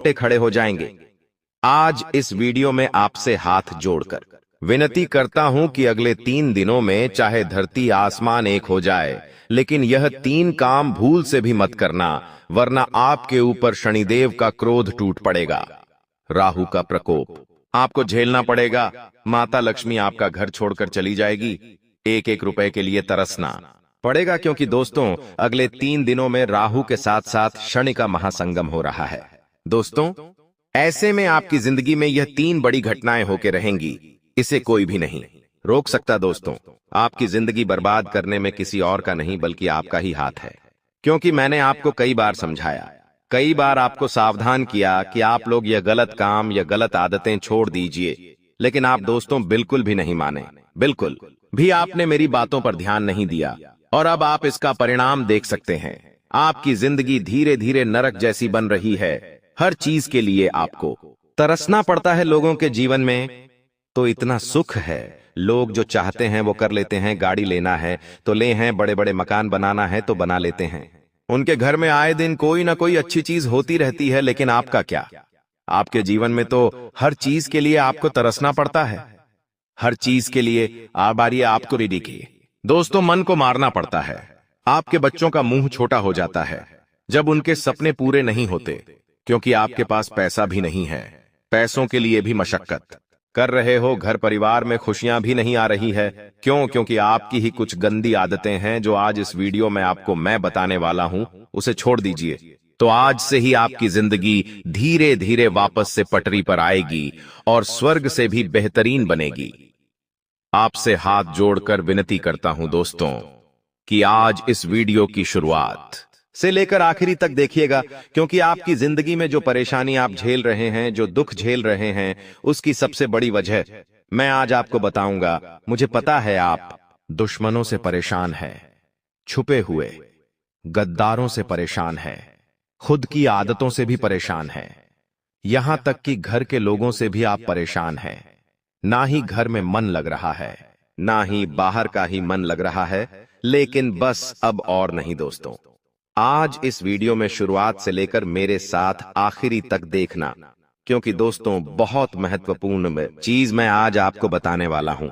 रोंगटे खड़े हो जाएंगे। आज इस वीडियो में आपसे हाथ जोड़कर विनती करता हूं कि अगले 3 दिनों में चाहे धरती आसमान एक हो जाए, लेकिन यह 3 काम भूल से भी मत करना, वरना आपके ऊपर शनिदेव का क्रोध टूट पड़ेगा। राहु का प्रकोप आपको झेलना पड़ेगा। माता लक्ष्मी आपका घर छोड़कर चली जाएगी। एक एक रुपए के लिए तरसना पड़ेगा, क्योंकि दोस्तों अगले 3 दिनों में राहु के साथ साथ शनि का महासंगम हो रहा है। दोस्तों ऐसे में आपकी जिंदगी में यह 3 बड़ी घटनाएं होकर रहेंगी, इसे कोई भी नहीं रोक सकता। दोस्तों आपकी जिंदगी बर्बाद करने में किसी और का नहीं बल्कि आपका ही हाथ है, क्योंकि मैंने आपको कई बार समझाया, कई बार आपको सावधान किया कि आप लोग यह गलत काम या गलत आदतें छोड़ दीजिए, लेकिन आप दोस्तों बिल्कुल भी नहीं माने, बिल्कुल भी आपने मेरी बातों पर ध्यान नहीं दिया, और अब आप इसका परिणाम देख सकते हैं। आपकी जिंदगी धीरे धीरे नरक जैसी बन रही है। हर चीज के लिए आपको तरसना पड़ता है। लोगों के जीवन में तो इतना सुख है, लोग जो चाहते हैं वो कर लेते हैं। गाड़ी लेना है तो ले हैं, बड़े बड़े मकान बनाना है तो बना लेते हैं। उनके घर में आए दिन कोई ना कोई अच्छी चीज होती रहती है, लेकिन आपका क्या? आपके जीवन में तो हर चीज के लिए आपको तरसना पड़ता है। हर चीज के लिए आबारी आपको रेडी की। दोस्तों मन को मारना पड़ता है। आपके बच्चों का मुंह छोटा हो जाता है जब उनके सपने पूरे नहीं होते, क्योंकि आपके पास पैसा भी नहीं है। पैसों के लिए भी मशक्कत कर रहे हो। घर परिवार में खुशियां भी नहीं आ रही है। क्यों? क्योंकि आपकी ही कुछ गंदी आदतें हैं जो आज इस वीडियो में आपको मैं बताने वाला हूं, उसे छोड़ दीजिए। तो आज से ही आपकी जिंदगी धीरे धीरे वापस से पटरी पर आएगी और स्वर्ग से भी बेहतरीन बनेगी। आपसे हाथ जोड़कर विनती करता हूं दोस्तों कि आज इस वीडियो की शुरुआत से लेकर आखिरी तक देखिएगा, क्योंकि आपकी जिंदगी में जो परेशानी आप झेल रहे हैं, जो दुख झेल रहे हैं, उसकी सबसे बड़ी वजह मैं आज आपको बताऊंगा। मुझे पता है आप दुश्मनों से परेशान हैं, छुपे हुए गद्दारों से परेशान हैं, खुद की आदतों से भी परेशान हैं, यहां तक कि घर के लोगों से भी आप परेशान हैं। ना ही घर में मन लग रहा है, ना ही बाहर का ही मन लग रहा है। लेकिन बस अब और नहीं दोस्तों, आज इस वीडियो में शुरुआत से लेकर मेरे साथ आखिरी तक देखना, क्योंकि दोस्तों बहुत महत्वपूर्ण चीज मैं आज आपको बताने वाला हूं।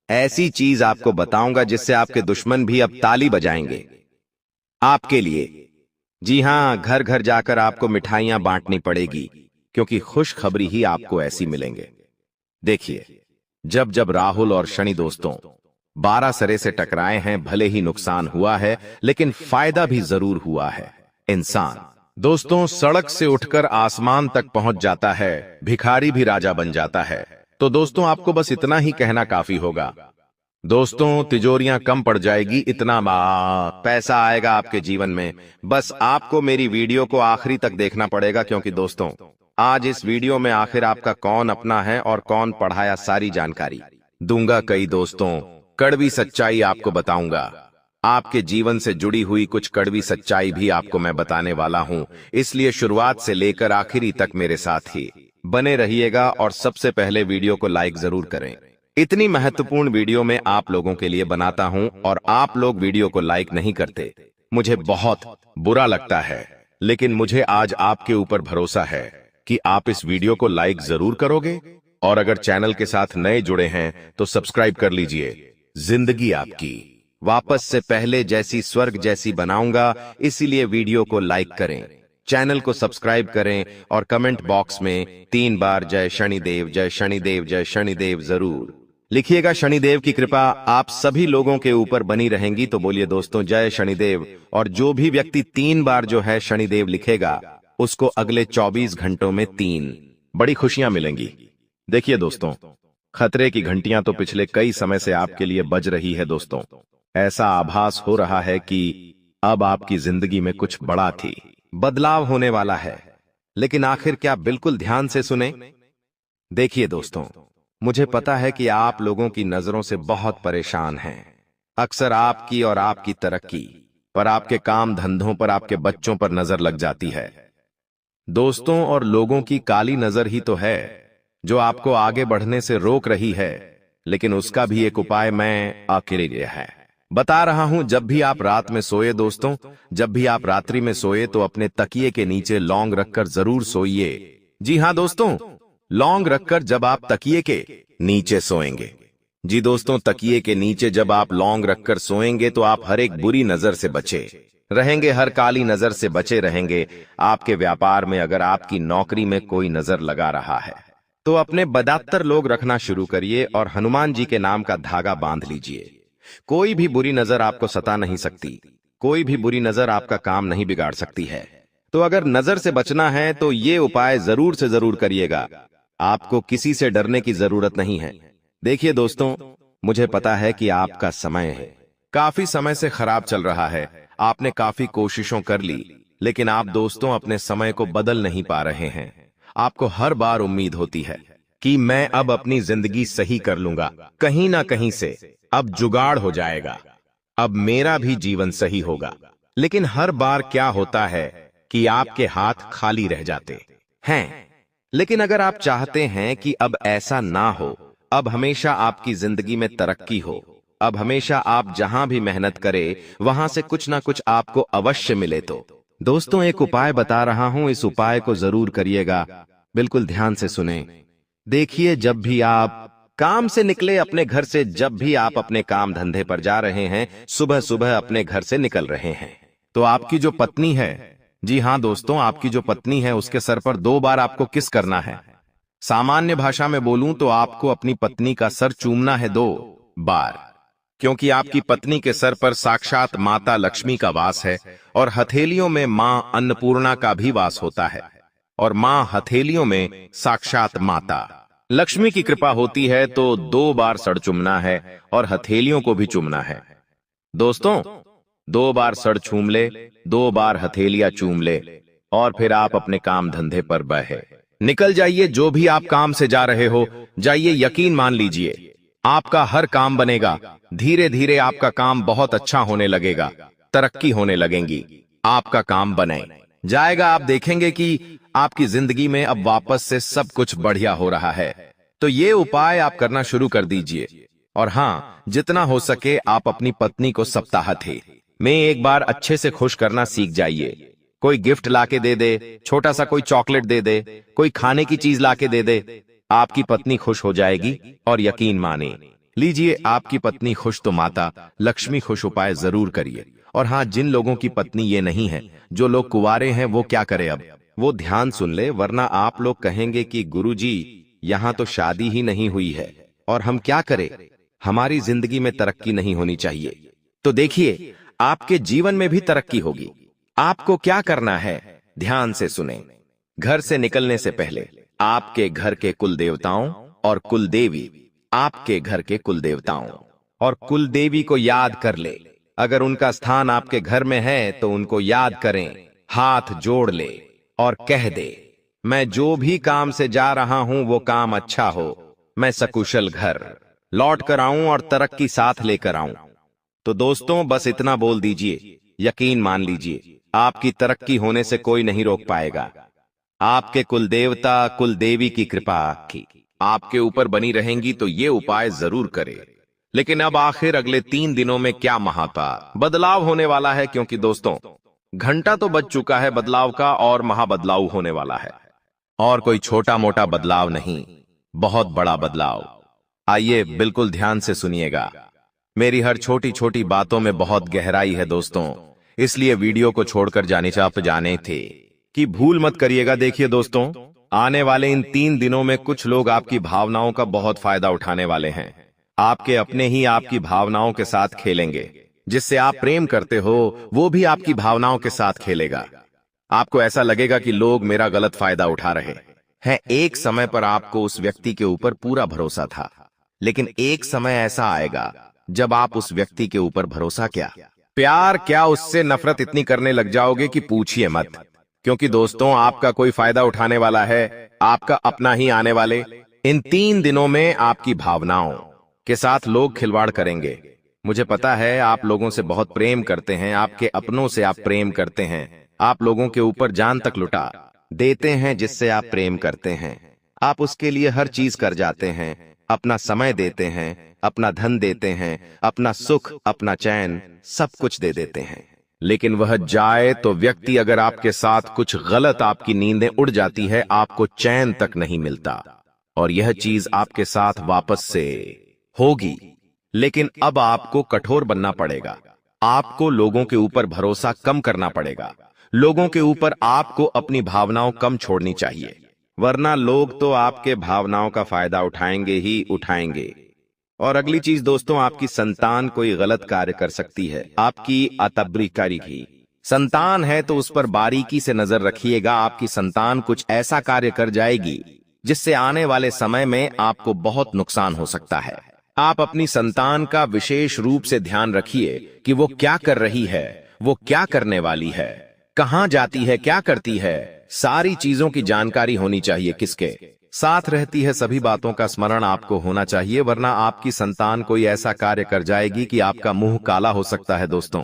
ऐसी चीज आपको बताऊंगा जिससे आपके दुश्मन भी अब ताली बजाएंगे आपके लिए। जी हां, घर घर जाकर आपको मिठाइयां बांटनी पड़ेगी, क्योंकि खुशखबरी ही आपको ऐसी मिलेंगे। देखिए, जब जब राहुल और शनि दोस्तों 12 सरे से टकराए हैं, भले ही नुकसान हुआ है लेकिन फायदा भी जरूर हुआ है। इंसान दोस्तों सड़क से उठकर आसमान तक पहुंच जाता है, भिखारी भी राजा बन जाता है। तो दोस्तों आपको बस इतना ही कहना काफी होगा। दोस्तों तिजोरियां कम पड़ जाएगी, इतना पैसा आएगा आपके जीवन में। बस आपको मेरी वीडियो को आखिरी तक देखना पड़ेगा, क्योंकि दोस्तों आज इस वीडियो में आखिर आपका कौन अपना है और कौन पढ़ाया, सारी जानकारी दूंगा। कई दोस्तों कड़वी सच्चाई आपको बताऊंगा। आपके जीवन से जुड़ी हुई कुछ कड़वी सच्चाई भी आपको मैं बताने वाला हूं, इसलिए शुरुआत से लेकर आखिरी तक मेरे साथ ही बने रहिएगा। और सबसे पहले वीडियो को लाइक जरूर करें। इतनी महत्वपूर्ण वीडियो मैं आप लोगों के लिए बनाता हूं और आप लोग वीडियो को लाइक नहीं करते, मुझे बहुत बुरा लगता है। लेकिन मुझे आज आपके ऊपर भरोसा है कि आप इस वीडियो को लाइक जरूर करोगे, और अगर चैनल के साथ नए जुड़े हैं तो सब्सक्राइब कर लीजिए। जिंदगी आपकी वापस से पहले जैसी स्वर्ग जैसी बनाऊंगा, इसीलिए वीडियो को लाइक करें, चैनल को सब्सक्राइब करें और कमेंट बॉक्स में 3 बार जय शनिदेव, जय शनिदेव, जय शनिदेव जरूर लिखिएगा। शनिदेव की कृपा आप सभी लोगों के ऊपर बनी रहेंगी। तो बोलिए दोस्तों जय शनिदेव। और जो भी व्यक्ति 3 बार जो है शनिदेव लिखेगा, उसको अगले 24 घंटों में 3 बड़ी खुशियां मिलेंगी। देखिए दोस्तों, खतरे की घंटियां तो पिछले कई समय से आपके लिए बज रही है। दोस्तों ऐसा आभास हो रहा है कि अब आपकी जिंदगी में कुछ बड़ा थी बदलाव होने वाला है, लेकिन आखिर क्या? बिल्कुल ध्यान से सुने। देखिए दोस्तों, मुझे पता है कि आप लोगों की नजरों से बहुत परेशान हैं। अक्सर आपकी और आपकी तरक्की पर, आपके काम धंधों पर, आपके बच्चों पर नजर लग जाती है। दोस्तों और लोगों की काली नजर ही तो है जो आपको आगे बढ़ने से रोक रही है, लेकिन उसका भी एक उपाय मैं अकेले है। बता रहा हूं, जब भी आप रात में सोए दोस्तों, जब भी आप रात्रि में सोए तो अपने तकिए के नीचे लौंग रखकर जरूर सोइए। जी हां दोस्तों, लौंग रखकर जब आप तकिए के नीचे सोएंगे, जी दोस्तों, तकिए के नीचे जब आप लौंग रखकर सोएंगे तो आप हर एक बुरी नजर से बचे रहेंगे, हर काली नजर से बचे रहेंगे। आपके व्यापार में अगर आपकी नौकरी में कोई नजर लगा रहा है तो अपने बदतर लोग रखना शुरू करिए और हनुमान जी के नाम का धागा बांध लीजिए। कोई भी बुरी नजर आपको सता नहीं सकती, कोई भी बुरी नजर आपका काम नहीं बिगाड़ सकती है। तो अगर नजर से बचना है तो ये उपाय जरूर से जरूर करिएगा। आपको किसी से डरने की जरूरत नहीं है। देखिए दोस्तों, मुझे पता है कि आपका समय है काफी समय से खराब चल रहा है, आपने काफी कोशिशों कर ली, लेकिन आप दोस्तों अपने समय को बदल नहीं पा रहे हैं। आपको हर बार उम्मीद होती है कि मैं अब अपनी जिंदगी सही कर लूंगा, कहीं ना कहीं से अब जुगाड़ हो जाएगा, अब मेरा भी जीवन सही होगा। लेकिन हर बार क्या होता है कि आपके हाथ खाली रह जाते हैं। लेकिन अगर आप चाहते हैं कि अब ऐसा ना हो, अब हमेशा आपकी जिंदगी में तरक्की हो, अब हमेशा आप जहां भी मेहनत करें वहां से कुछ ना कुछ आपको अवश्य मिले, तो दोस्तों एक उपाय बता रहा हूं, इस उपाय को जरूर करिएगा। बिल्कुल ध्यान से सुने। देखिए, जब भी आप काम से निकले अपने घर से, जब भी आप अपने काम धंधे पर जा रहे हैं, सुबह सुबह अपने घर से निकल रहे हैं, तो आपकी जो पत्नी है, जी हां दोस्तों, आपकी जो पत्नी है उसके सर पर 2 बार आपको किस करना है। सामान्य भाषा में बोलूं तो आपको अपनी पत्नी का सर चूमना है 2 बार, क्योंकि आपकी पत्नी के सर पर साक्षात माता लक्ष्मी का वास है और हथेलियों में मां अन्नपूर्णा का भी वास होता है, और मां हथेलियों में साक्षात माता लक्ष्मी की कृपा होती है। तो 2 बार सर चूमना है और हथेलियों को भी चूमना है। दोस्तों 2 बार सर चूम ले, 2 बार हथेलियां चूम ले, और फिर आप अपने काम धंधे पर बहे निकल जाइए। जो भी आप काम से जा रहे हो जाइए, यकीन मान लीजिए आपका हर काम बनेगा। धीरे धीरे आपका काम बहुत अच्छा होने लगेगा, तरक्की होने लगेंगी, आपका काम बने जाएगा। आप देखेंगे कि आपकी जिंदगी में अब वापस से सब कुछ बढ़िया हो रहा है। तो ये उपाय आप करना शुरू कर दीजिए। और हाँ, जितना हो सके आप अपनी पत्नी को सप्ताह में एक बार अच्छे से खुश करना सीख जाइए। कोई गिफ्ट लाके दे दे, छोटा सा कोई चॉकलेट दे दे, कोई खाने की चीज लाके दे दे, आपकी पत्नी खुश हो जाएगी। और यकीन माने लीजिए, आपकी पत्नी खुश तो माता लक्ष्मी खुश। उपाय जरूर करिए। और हाँ, जिन लोगों की पत्नी ये नहीं है, जो लोग कुंवारे हैं, वो क्या करे अब, वो ध्यान सुन ले, वरना आप लोग कहेंगे कि गुरुजी यहां तो शादी ही नहीं हुई है और हम क्या करें, हमारी जिंदगी में तरक्की नहीं होनी चाहिए। तो देखिए, आपके जीवन में भी तरक्की होगी। आपको क्या करना है, ध्यान से सुने। घर से निकलने से पहले आपके घर के कुल देवताओं और कुल देवी, आपके घर के कुल देवताओं और कुल देवी को याद कर ले। अगर उनका स्थान आपके घर में है तो उनको याद करें, हाथ जोड़ ले और कह दे, मैं जो भी काम से जा रहा हूं वो काम अच्छा हो, मैं सकुशल घर लौट कर आऊं और तरक्की साथ लेकर आऊं। तो दोस्तों बस इतना बोल दीजिए, यकीन मान लीजिए आपकी तरक्की होने से कोई नहीं रोक पाएगा। आपके कुल देवता कुल देवी की कृपा आपके ऊपर बनी रहेंगी। तो ये उपाय जरूर करें। लेकिन अब आखिर अगले 3 दिनों में क्या महापा बदलाव होने वाला है, क्योंकि दोस्तों घंटा तो बज चुका है बदलाव का, और महाबदलाव होने वाला है। और कोई छोटा मोटा बदलाव नहीं, बहुत बड़ा बदलाव। आइए बिल्कुल ध्यान से सुनिएगा। मेरी हर छोटी छोटी बातों में बहुत गहराई है दोस्तों, इसलिए वीडियो को छोड़कर जाने थे कि भूल मत करिएगा। देखिए दोस्तों, आने वाले इन 3 दिनों में कुछ लोग आपकी भावनाओं का बहुत फायदा उठाने वाले हैं। आपके अपने ही आपकी भावनाओं के साथ खेलेंगे। जिससे आप प्रेम करते हो वो भी आपकी भावनाओं के साथ खेलेगा। आपको ऐसा लगेगा कि लोग मेरा गलत फायदा उठा रहे हैं। एक समय पर आपको उस व्यक्ति के ऊपर पूरा भरोसा था, लेकिन एक समय ऐसा आएगा जब आप उस व्यक्ति के ऊपर भरोसा क्या, प्यार क्या, उससे नफरत इतनी करने लग जाओगे कि पूछिए मत। क्योंकि दोस्तों आपका कोई फायदा उठाने वाला है, आपका अपना ही आने वाले। इन 3 दिनों में आपकी भावनाओं के साथ लोग खिलवाड़ करेंगे। मुझे पता है आप लोगों से बहुत प्रेम करते हैं, आपके अपनों से आप प्रेम करते हैं, आप लोगों के ऊपर जान तक लुटा देते हैं जिससे आप प्रेम करते हैं। आप उसके लिए हर चीज कर जाते हैं, अपना समय देते हैं, अपना धन देते हैं, अपना सुख, अपना चैन, सब कुछ दे देते हैं। लेकिन वह जाए तो व्यक्ति अगर आपके साथ कुछ गलत, आपकी नींदें उड़ जाती है, आपको चैन तक नहीं मिलता, और यह चीज आपके साथ वापस से होगी। लेकिन अब आपको कठोर बनना पड़ेगा। आपको लोगों के ऊपर भरोसा कम करना पड़ेगा। लोगों के ऊपर आपको अपनी भावनाओं कम छोड़नी चाहिए, वरना लोग तो आपके भावनाओं का फायदा उठाएंगे ही उठाएंगे। और अगली चीज दोस्तों, आपकी संतान कोई गलत कार्य कर सकती है, आपकी अतबरी करेगी। संतान है तो उस पर बारीकी से नजर रखिएगा। आपकी संतान कुछ ऐसा कार्य कर जाएगी जिससे आने वाले समय में आपको बहुत नुकसान हो सकता है। आप अपनी संतान का विशेष रूप से ध्यान रखिए कि वो क्या कर रही है, वो क्या करने वाली है, कहां जाती है, क्या करती है। सारी चीजों की जानकारी होनी चाहिए। किसके साथ रहती है, सभी बातों का स्मरण आपको होना चाहिए, वरना आपकी संतान कोई ऐसा कार्य कर जाएगी कि आपका मुंह काला हो सकता है दोस्तों।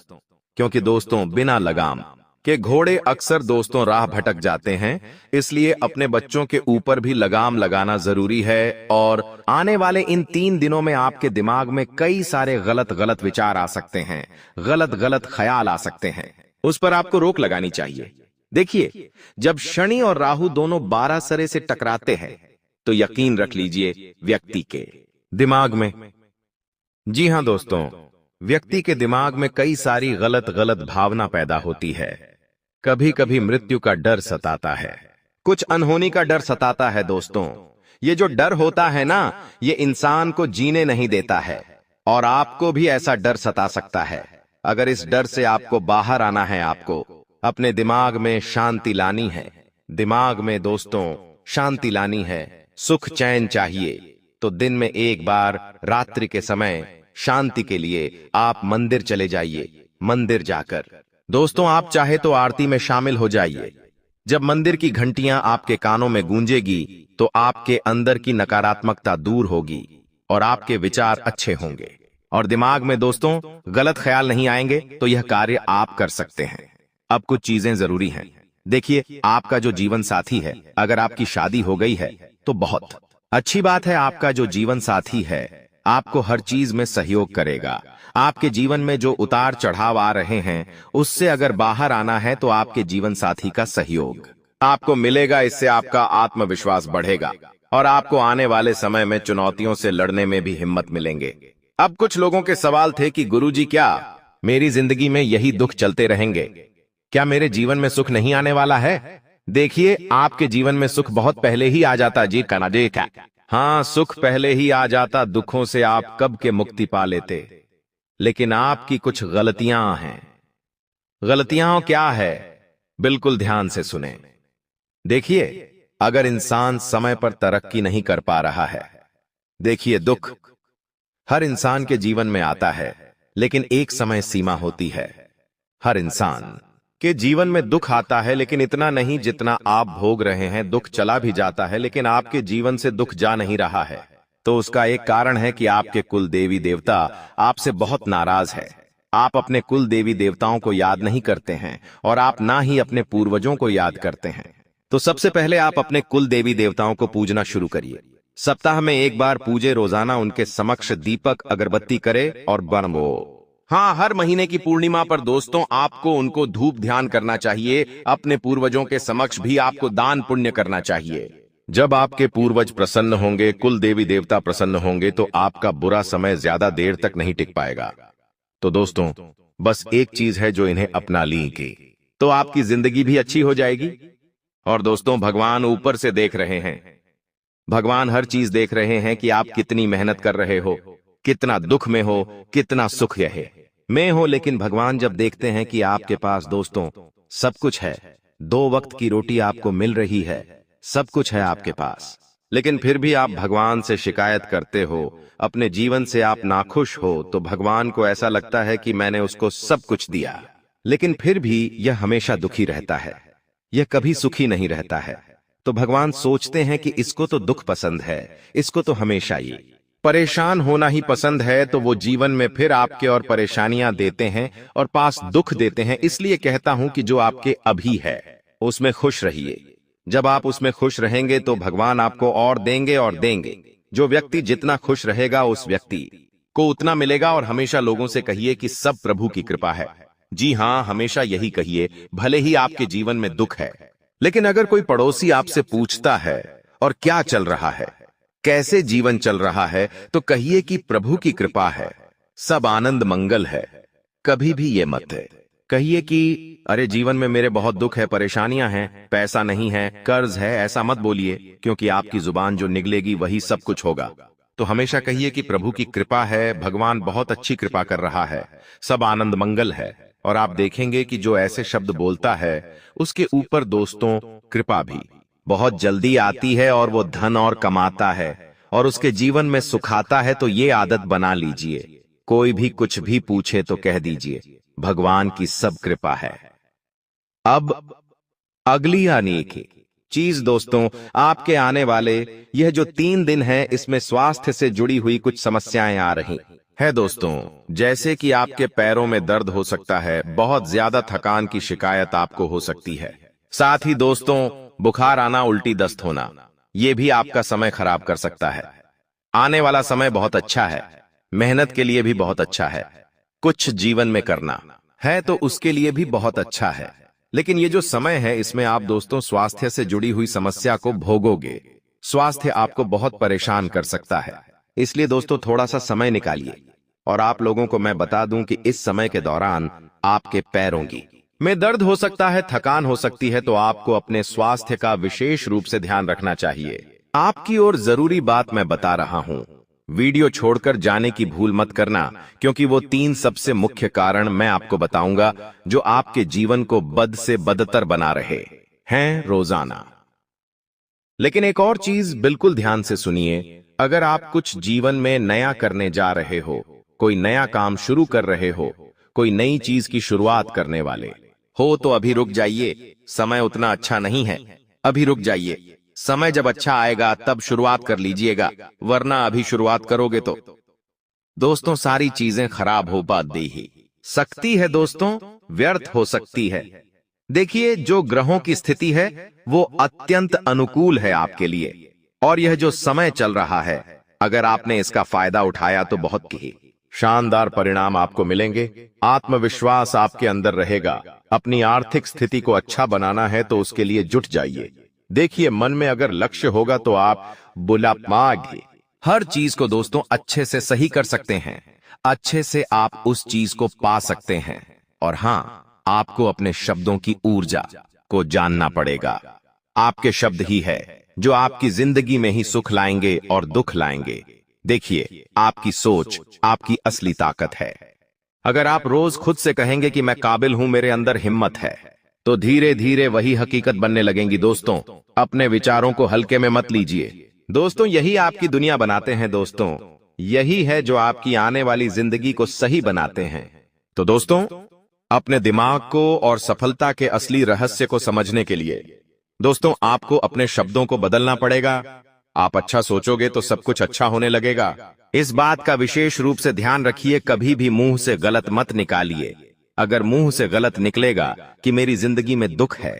क्योंकि दोस्तों, बिना लगाम के घोड़े अक्सर दोस्तों राह भटक जाते हैं, इसलिए अपने बच्चों के ऊपर भी लगाम लगाना जरूरी है। और आने वाले इन 3 दिनों में आपके दिमाग में कई सारे गलत गलत विचार आ सकते हैं, गलत गलत ख्याल आ सकते हैं, उस पर आपको रोक लगानी चाहिए। देखिए, जब शनि और राहु दोनों 12 सरे से टकराते हैं तो यकीन रख लीजिए व्यक्ति के दिमाग में, जी हां दोस्तों, व्यक्ति के दिमाग में कई सारी गलत गलत भावना पैदा होती है। कभी कभी मृत्यु का डर सताता है, कुछ अनहोनी का डर सताता है दोस्तों। ये जो डर होता है ना, ये इंसान को जीने नहीं देता है, और आपको भी ऐसा डर सता सकता है। अगर इस डर से आपको बाहर आना है, आपको अपने दिमाग में शांति लानी है। दिमाग में दोस्तों शांति लानी है, सुख चैन चाहिए, तो दिन में एक बार रात्रि के समय शांति के लिए आप मंदिर चले जाइए। मंदिर जाकर दोस्तों आप चाहे तो आरती में शामिल हो जाइए। जब मंदिर की घंटियां आपके कानों में गूंजेगी तो आपके अंदर की नकारात्मकता दूर होगी और आपके विचार अच्छे होंगे, और दिमाग में दोस्तों गलत ख्याल नहीं आएंगे, तो यह कार्य आप कर सकते हैं। अब कुछ चीजें जरूरी हैं। देखिए, आपका जो जीवन साथी है, अगर आपकी शादी हो गई है तो बहुत अच्छी बात है। आपका जो जीवन साथी है आपको हर चीज में सहयोग करेगा। आपके जीवन में जो उतार चढ़ाव आ रहे हैं, उससे अगर बाहर आना है तो आपके जीवन साथी का सहयोग आपको मिलेगा। इससे आपका आत्मविश्वास बढ़ेगा और आपको आने वाले समय में चुनौतियों से लड़ने में भी हिम्मत मिलेंगे। अब कुछ लोगों के सवाल थे कि गुरुजी, क्या मेरी जिंदगी में यही दुख चलते रहेंगे? क्या मेरे जीवन में सुख नहीं आने वाला है? देखिए, आपके जीवन में सुख बहुत पहले ही आ जाता। जी कहना जी क्या? हाँ, सुख पहले ही आ जाता, दुखों से आप कब के मुक्ति पा लेते। लेकिन आपकी कुछ गलतियां हैं। गलतियां क्या है? बिल्कुल ध्यान से सुने। देखिए, अगर इंसान समय पर तरक्की नहीं कर पा रहा है, देखिए, दुख हर इंसान के जीवन में आता है, लेकिन एक समय सीमा होती है। हर इंसान के जीवन में दुख आता है, लेकिन इतना नहीं जितना आप भोग रहे हैं। दुख चला भी जाता है, लेकिन आपके जीवन से दुख जा नहीं रहा है, तो उसका एक कारण है कि आपके कुल देवी देवता आपसे बहुत नाराज है। आप अपने कुल देवी देवताओं को याद नहीं करते हैं, और आप ना ही अपने पूर्वजों को याद करते हैं। तो सबसे पहले आप अपने कुल देवी देवताओं को पूजना शुरू करिए। सप्ताह में एक बार पूजे, रोजाना उनके समक्ष दीपक अगरबत्ती करे और बनवो। हाँ, हर महीने की पूर्णिमा पर दोस्तों आपको उनको धूप ध्यान करना चाहिए। अपने पूर्वजों के समक्ष भी आपको दान पुण्य करना चाहिए। जब आपके पूर्वज प्रसन्न होंगे, कुल देवी देवता प्रसन्न होंगे, तो आपका बुरा समय ज्यादा देर तक नहीं टिक पाएगा। तो दोस्तों, बस एक चीज है जो इन्हें अपना लीजिए, तो आपकी जिंदगी भी अच्छी हो जाएगी। और दोस्तों, भगवान ऊपर से देख रहे हैं। भगवान हर चीज देख रहे हैं कि आप कितनी मेहनत कर रहे हो, कितना दुख में हो, कितना सुख में हो। लेकिन भगवान जब देखते हैं कि आपके पास दोस्तों सब कुछ है, 2 वक्त की रोटी आपको मिल रही है, सब कुछ है आपके पास, लेकिन फिर भी आप भगवान से शिकायत करते हो, अपने जीवन से आप नाखुश हो, तो भगवान को ऐसा लगता है कि मैंने उसको सब कुछ दिया, लेकिन फिर भी यह हमेशा दुखी रहता है, यह कभी सुखी नहीं रहता है। तो भगवान सोचते हैं कि इसको तो दुख पसंद है, इसको तो हमेशा ये परेशान होना ही पसंद है, तो वो जीवन में फिर आपके और परेशानियां देते हैं और पास दुख देते हैं। इसलिए कहता हूं कि जो आपके अभी है उसमें खुश रहिए। जब आप उसमें खुश रहेंगे तो भगवान आपको और देंगे और देंगे। जो व्यक्ति जितना खुश रहेगा उस व्यक्ति को उतना मिलेगा। और हमेशा लोगों से कहिए कि सब प्रभु की कृपा है। जी हां, हमेशा यही कहिए, भले ही आपके जीवन में दुख है, लेकिन अगर कोई पड़ोसी आपसे पूछता है और क्या चल रहा है, कैसे जीवन चल रहा है, तो कहिए कि प्रभु की कृपा है, सब आनंद मंगल है। कभी भी ये मत है कहिए कि अरे जीवन में मेरे बहुत दुख है, परेशानियां हैं, पैसा नहीं है, कर्ज है। ऐसा मत बोलिए, क्योंकि आपकी जुबान जो निकलेगी वही सब कुछ होगा। तो हमेशा कहिए कि प्रभु की कृपा है, भगवान बहुत अच्छी कृपा कर रहा है, सब आनंद मंगल है। और आप देखेंगे कि जो ऐसे शब्द बोलता है उसके ऊपर दोस्तों कृपा भी बहुत जल्दी आती है, और वो धन और कमाता है और उसके जीवन में सुखाता है। तो ये आदत बना लीजिए, कोई भी कुछ भी पूछे तो कह दीजिए भगवान की सब कृपा है। अब अगली आने की चीज दोस्तों, आपके आने वाले यह जो 3 दिन है, इसमें स्वास्थ्य से जुड़ी हुई कुछ समस्याएं आ रही है दोस्तों। जैसे कि आपके पैरों में दर्द हो सकता है, बहुत ज्यादा थकान की शिकायत आपको हो सकती है, साथ ही दोस्तों बुखार आना, उल्टी दस्त होना, यह भी आपका समय खराब कर सकता है। आने वाला समय बहुत अच्छा है, मेहनत के लिए भी बहुत अच्छा है, कुछ जीवन में करना है तो उसके लिए भी बहुत अच्छा है। लेकिन ये जो समय है, इसमें आप दोस्तों स्वास्थ्य से जुड़ी हुई समस्या को भोगोगे। स्वास्थ्य आपको बहुत परेशान कर सकता है, इसलिए दोस्तों थोड़ा सा समय निकालिए। और आप लोगों को मैं बता दूं कि इस समय के दौरान आपके पैरों की में दर्द हो सकता है, थकान हो सकती है, तो आपको अपने स्वास्थ्य का विशेष रूप से ध्यान रखना चाहिए। आपकी और जरूरी बात मैं बता रहा हूं, वीडियो छोड़कर जाने की भूल मत करना, क्योंकि वो 3 सबसे मुख्य कारण मैं आपको बताऊंगा जो आपके जीवन को बद से बदतर बना रहे हैं रोजाना। लेकिन एक और चीज बिल्कुल ध्यान से सुनिए, अगर आप कुछ जीवन में नया करने जा रहे हो, कोई नया काम शुरू कर रहे हो, कोई नई चीज की शुरुआत करने वाले हो, तो अभी रुक जाइए, समय उतना अच्छा नहीं है, अभी रुक जाइए। समय जब अच्छा आएगा तब शुरुआत कर लीजिएगा, वरना अभी शुरुआत करोगे तो दोस्तों सारी चीजें खराब हो पाती ही सकती है दोस्तों, व्यर्थ हो सकती है। देखिए, जो ग्रहों की स्थिति है वो अत्यंत अनुकूल है आपके लिए, और यह जो समय चल रहा है, अगर आपने इसका फायदा उठाया तो बहुत ही शानदार परिणाम आपको मिलेंगे। आत्मविश्वास आपके अंदर रहेगा। अपनी आर्थिक स्थिति को अच्छा बनाना है तो उसके लिए जुट जाइए। देखिए, मन में अगर लक्ष्य होगा तो आप बुलामागे हर चीज को दोस्तों अच्छे से सही कर सकते हैं, अच्छे से आप उस चीज को पा सकते हैं। और हां, आपको अपने शब्दों की ऊर्जा को जानना पड़ेगा। आपके शब्द ही है जो आपकी जिंदगी में ही सुख लाएंगे और दुख लाएंगे। देखिए, आपकी सोच आपकी असली ताकत है। अगर आप रोज खुद से कहेंगे कि मैं काबिल हूं, मेरे अंदर हिम्मत है, तो धीरे धीरे वही हकीकत बनने लगेंगी दोस्तों। अपने विचारों को हल्के में मत लीजिए दोस्तों, यही आपकी दुनिया बनाते हैं दोस्तों, यही है जो आपकी आने वाली जिंदगी को सही बनाते हैं। तो दोस्तों, अपने दिमाग को और सफलता के असली रहस्य को समझने के लिए दोस्तों आपको अपने शब्दों को बदलना पड़ेगा। आप अच्छा सोचोगे तो सब कुछ अच्छा होने लगेगा। इस बात का विशेष रूप से ध्यान रखिए, कभी भी मुंह से गलत मत निकालिए। अगर मुंह से गलत निकलेगा कि मेरी जिंदगी में दुख है,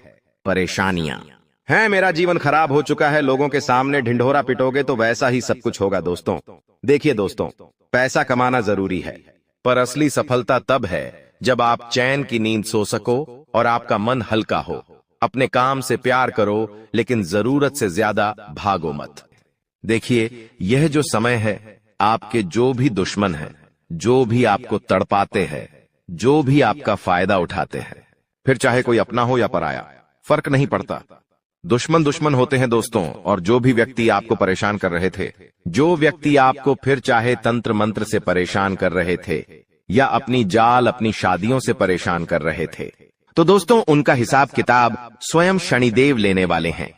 परेशानियां हैं, मेरा जीवन खराब हो चुका है, लोगों के सामने ढिंढोरा पिटोगे तो वैसा ही सब कुछ होगा दोस्तों। देखिए दोस्तों, पैसा कमाना जरूरी है, पर असली सफलता तब है जब आप चैन की नींद सो सको और आपका मन हल्का हो। अपने काम से प्यार करो, लेकिन जरूरत से ज्यादा भागो मत। देखिए, यह जो समय है, आपके जो भी दुश्मन हैं, जो भी आपको तड़पाते हैं, जो भी आपका फायदा उठाते हैं, फिर चाहे कोई अपना हो या पराया, फर्क नहीं पड़ता, दुश्मन दुश्मन होते हैं दोस्तों। और जो भी व्यक्ति आपको परेशान कर रहे थे, जो व्यक्ति आपको फिर चाहे तंत्र मंत्र से परेशान कर रहे थे या अपनी जाल अपनी शादियों से परेशान कर रहे थे, तो दोस्तों उनका हिसाब किताब स्वयं शनिदेव लेने वाले हैं।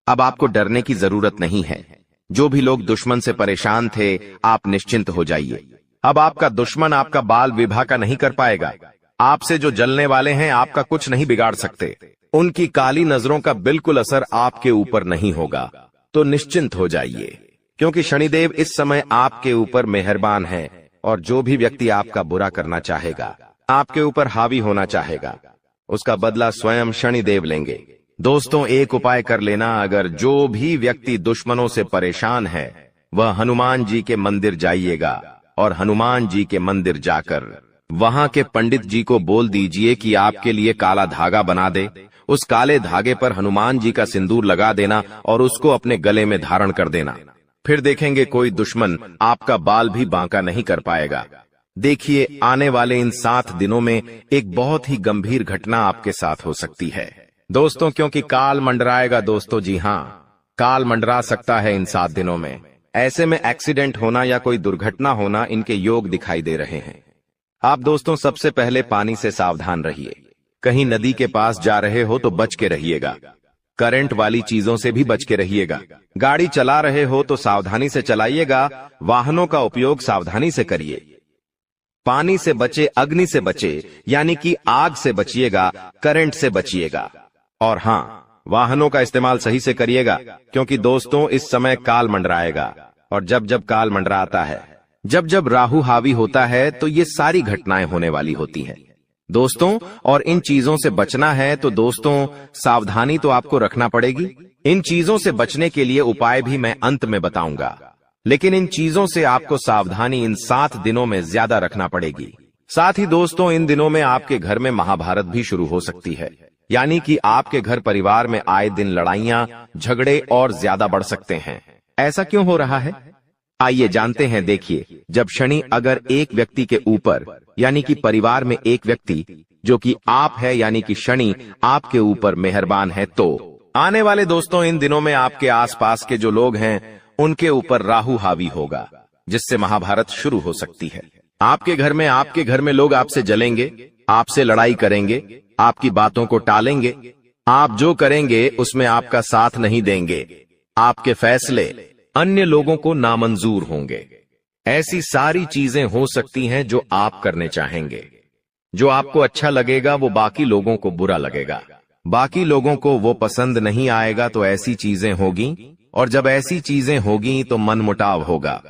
अब आपको डरने की जरूरत नहीं है। जो भी लोग दुश्मन से परेशान थे, आप निश्चिंत हो जाइए। अब आपका दुश्मन आपका बाल विवाह का नहीं कर पाएगा। आपसे जो जलने वाले हैं, आपका कुछ नहीं बिगाड़ सकते। उनकी काली नजरों का बिल्कुल असर आपके ऊपर नहीं होगा। तो निश्चिंत हो जाइए, क्योंकि शनिदेव इस समय आपके ऊपर मेहरबान है, और जो भी व्यक्ति आपका बुरा करना चाहेगा, आपके ऊपर हावी होना चाहेगा, उसका बदला स्वयं शनिदेव लेंगे। दोस्तों, एक उपाय कर लेना, अगर जो भी व्यक्ति दुश्मनों से परेशान है, वह हनुमान जी के मंदिर जाइएगा और हनुमान जी के मंदिर जाकर वहां के पंडित जी को बोल दीजिए कि आपके लिए काला धागा बना दे। उस काले धागे पर हनुमान जी का सिंदूर लगा देना और उसको अपने गले में धारण कर देना। फिर देखेंगे कोई दुश्मन आपका बाल भी बांका नहीं कर पाएगा। देखिए, आने वाले इन 7 दिनों में एक बहुत ही गंभीर घटना आपके साथ हो सकती है दोस्तों, क्योंकि काल मंडराएगा दोस्तों। जी हाँ, काल मंडरा सकता है इन 7 दिनों में। ऐसे में एक्सीडेंट होना या कोई दुर्घटना होना इनके योग दिखाई दे रहे हैं। आप दोस्तों सबसे पहले पानी से सावधान रहिए। कहीं नदी के पास जा रहे हो तो बच के रहिएगा। करंट वाली चीजों से भी बच के रहिएगा। गाड़ी चला रहे हो तो सावधानी से चलाइएगा। वाहनों का उपयोग सावधानी से करिए। पानी से बचे, अग्नि से बचे, यानी कि आग से बचिएगा, करंट से बचिएगा। और हाँ, वाहनों का इस्तेमाल सही से करिएगा, क्योंकि दोस्तों इस समय काल मंडराएगा। और जब जब काल मंडराता है, जब जब राहु हावी होता है, तो ये सारी घटनाएं होने वाली होती हैं दोस्तों। और इन चीजों से बचना है तो दोस्तों सावधानी तो आपको रखना पड़ेगी। इन चीजों से बचने के लिए उपाय भी मैं अंत में बताऊंगा, लेकिन इन चीजों से आपको सावधानी इन 7 दिनों में ज्यादा रखना पड़ेगी। साथ ही दोस्तों इन दिनों में आपके घर में महाभारत भी शुरू हो सकती है, यानी कि आपके घर परिवार में आए दिन लड़ाइयां, झगड़े और ज्यादा बढ़ सकते हैं। ऐसा क्यों हो रहा है, आइए जानते हैं। देखिए, जब शनि अगर एक व्यक्ति के ऊपर, यानी कि परिवार में एक व्यक्ति जो कि आप है, यानी कि शनि आपके ऊपर मेहरबान है, तो आने वाले दोस्तों इन दिनों में आपके आसपास के जो लोग हैं उनके ऊपर राहु हावी होगा, जिससे महाभारत शुरू हो सकती है। आपके घर में लोग आपसे जलेंगे, आपसे लड़ाई करेंगे, आपकी बातों को टालेंगे। आप जो करेंगे उसमें आपका साथ नहीं देंगे। आपके फैसले अन्य लोगों को नामंजूर होंगे। ऐसी सारी चीजें हो सकती हैं जो आप करने चाहेंगे। जो आपको अच्छा लगेगा वो बाकी लोगों को बुरा लगेगा, बाकी लोगों को वो पसंद नहीं आएगा। तो ऐसी चीजें होगी, और जब ऐसी चीजें होगी तो मनमुटाव होगा,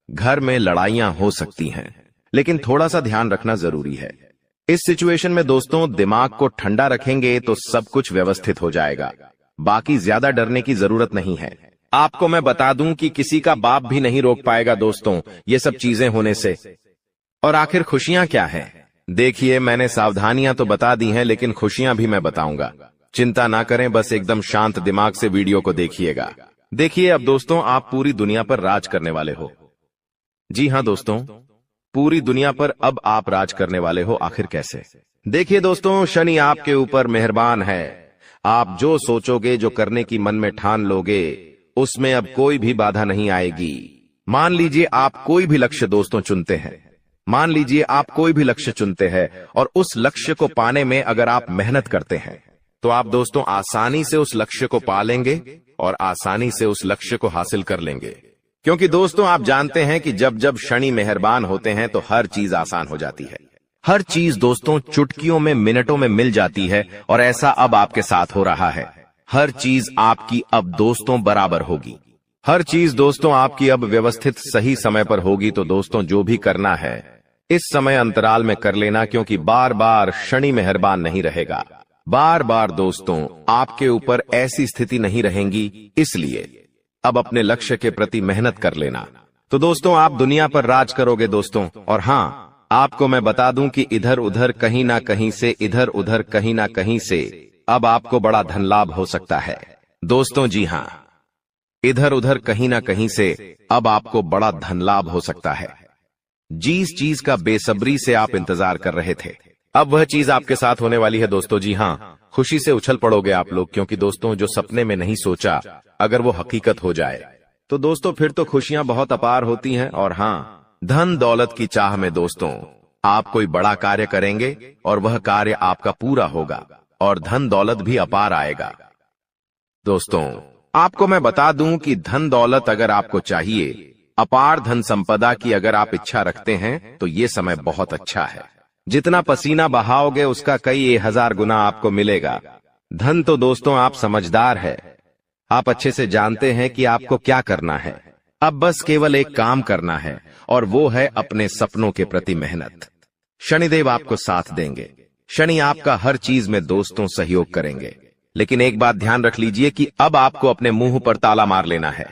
घर में लड़ाइयां हो सकती हैं। लेकिन थोड़ा सा ध्यान रखना जरूरी है। इस सिचुएशन में दोस्तों दिमाग को ठंडा रखेंगे तो सब कुछ व्यवस्थित हो जाएगा। बाकी ज्यादा डरने की जरूरत नहीं है। आपको मैं बता दूं कि किसी का बाप भी नहीं रोक पाएगा दोस्तों ये सब चीजें होने से। और आखिर खुशियां क्या हैं? देखिए, मैंने सावधानियां तो बता दी हैं, लेकिन खुशियां भी मैं बताऊंगा। चिंता ना करें, बस एकदम शांत दिमाग से वीडियो को देखिएगा। देखिए, अब दोस्तों आप पूरी दुनिया पर राज करने वाले हो। जी हां दोस्तों, पूरी दुनिया पर अब आप राज करने वाले हो। आखिर कैसे? देखिए दोस्तों, शनि आपके ऊपर मेहरबान है। आप जो सोचोगे, जो करने की मन में ठान लोगे, उसमें अब कोई भी बाधा नहीं आएगी। मान लीजिए आप कोई भी लक्ष्य दोस्तों चुनते हैं, मान लीजिए आप कोई भी लक्ष्य चुनते हैं, और उस लक्ष्य को पाने में अगर आप मेहनत करते हैं तो आप दोस्तों आसानी से उस लक्ष्य को पा लेंगे और आसानी से उस लक्ष्य को हासिल कर लेंगे। क्योंकि दोस्तों आप जानते हैं कि जब जब शनि मेहरबान होते हैं तो हर चीज आसान हो जाती है। हर चीज दोस्तों चुटकियों में, मिनटों में मिल जाती है, और ऐसा अब आपके साथ हो रहा है। हर चीज आपकी अब दोस्तों बराबर होगी। हर चीज दोस्तों आपकी अब व्यवस्थित सही समय पर होगी। तो दोस्तों जो भी करना है इस समय अंतराल में कर लेना, क्योंकि बार बार शनि मेहरबान नहीं रहेगा। बार बार दोस्तों आपके ऊपर ऐसी स्थिति नहीं रहेंगी, इसलिए अब अपने लक्ष्य के प्रति मेहनत कर लेना। तो दोस्तों आप दुनिया पर राज करोगे दोस्तों। और हाँ, आपको मैं बता दूं कि इधर उधर कहीं ना कहीं से, इधर उधर कहीं ना कहीं से अब आपको बड़ा धन लाभ हो सकता है दोस्तों। जी हां, इधर उधर कहीं ना कहीं से अब आपको बड़ा धन लाभ हो सकता है। जिस चीज का बेसब्री से आप इंतजार कर रहे थे, अब वह चीज आपके साथ होने वाली है दोस्तों। जी हां, खुशी से उछल पड़ोगे आप लोग, क्योंकि दोस्तों जो सपने में नहीं सोचा अगर वो हकीकत हो जाए तो दोस्तों फिर तो खुशियां बहुत अपार होती हैं। और हाँ, धन दौलत की चाह में दोस्तों आप कोई बड़ा कार्य करेंगे और वह कार्य आपका पूरा होगा, और धन दौलत भी अपार आएगा। दोस्तों आपको मैं बता दूं कि धन दौलत अगर आपको चाहिए, अपार धन संपदा की अगर आप इच्छा रखते हैं, तो ये समय बहुत अच्छा है। जितना पसीना बहाओगे उसका कई 1000 गुना आपको मिलेगा। धन तो दोस्तों आप समझदार है, आप अच्छे से जानते हैं कि आपको क्या करना है। अब बस केवल एक काम करना है, और वो है अपने सपनों के प्रति मेहनत। शनिदेव आपको साथ देंगे। शनि आपका हर चीज में दोस्तों सहयोग करेंगे। लेकिन एक बात ध्यान रख लीजिए कि अब आपको अपने मुंह पर ताला मार लेना है।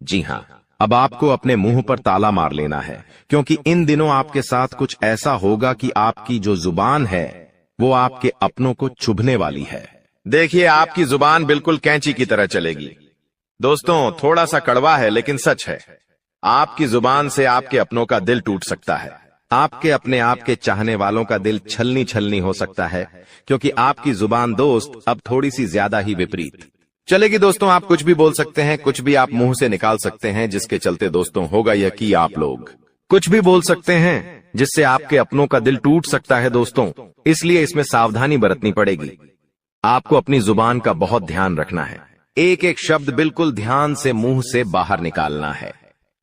जी हां, अब आपको अपने मुंह पर ताला मार लेना है, क्योंकि इन दिनों आपके साथ कुछ ऐसा होगा कि आपकी जो जुबान है वो आपके अपनों को चुभने वाली है। देखिए, आपकी जुबान बिल्कुल कैंची की तरह चलेगी। दोस्तों, थोड़ा सा कड़वा है लेकिन सच है। आपकी जुबान से आपके अपनों का दिल टूट सकता है। आपके अपने आप के चाहने वालों का दिल छलनी छलनी हो सकता है, क्योंकि आपकी जुबान दोस्त अब थोड़ी सी ज्यादा ही विपरीत चलेगी। दोस्तों, आप कुछ भी बोल सकते हैं, कुछ भी आप मुंह से निकाल सकते हैं, जिसके चलते दोस्तों होगा यह कि आप लोग कुछ भी बोल सकते हैं जिससे आपके अपनों का दिल टूट सकता है दोस्तों। इसलिए इसमें सावधानी बरतनी पड़ेगी। आपको अपनी जुबान का बहुत ध्यान रखना है। एक एक शब्द बिल्कुल ध्यान से मुंह से बाहर निकालना है।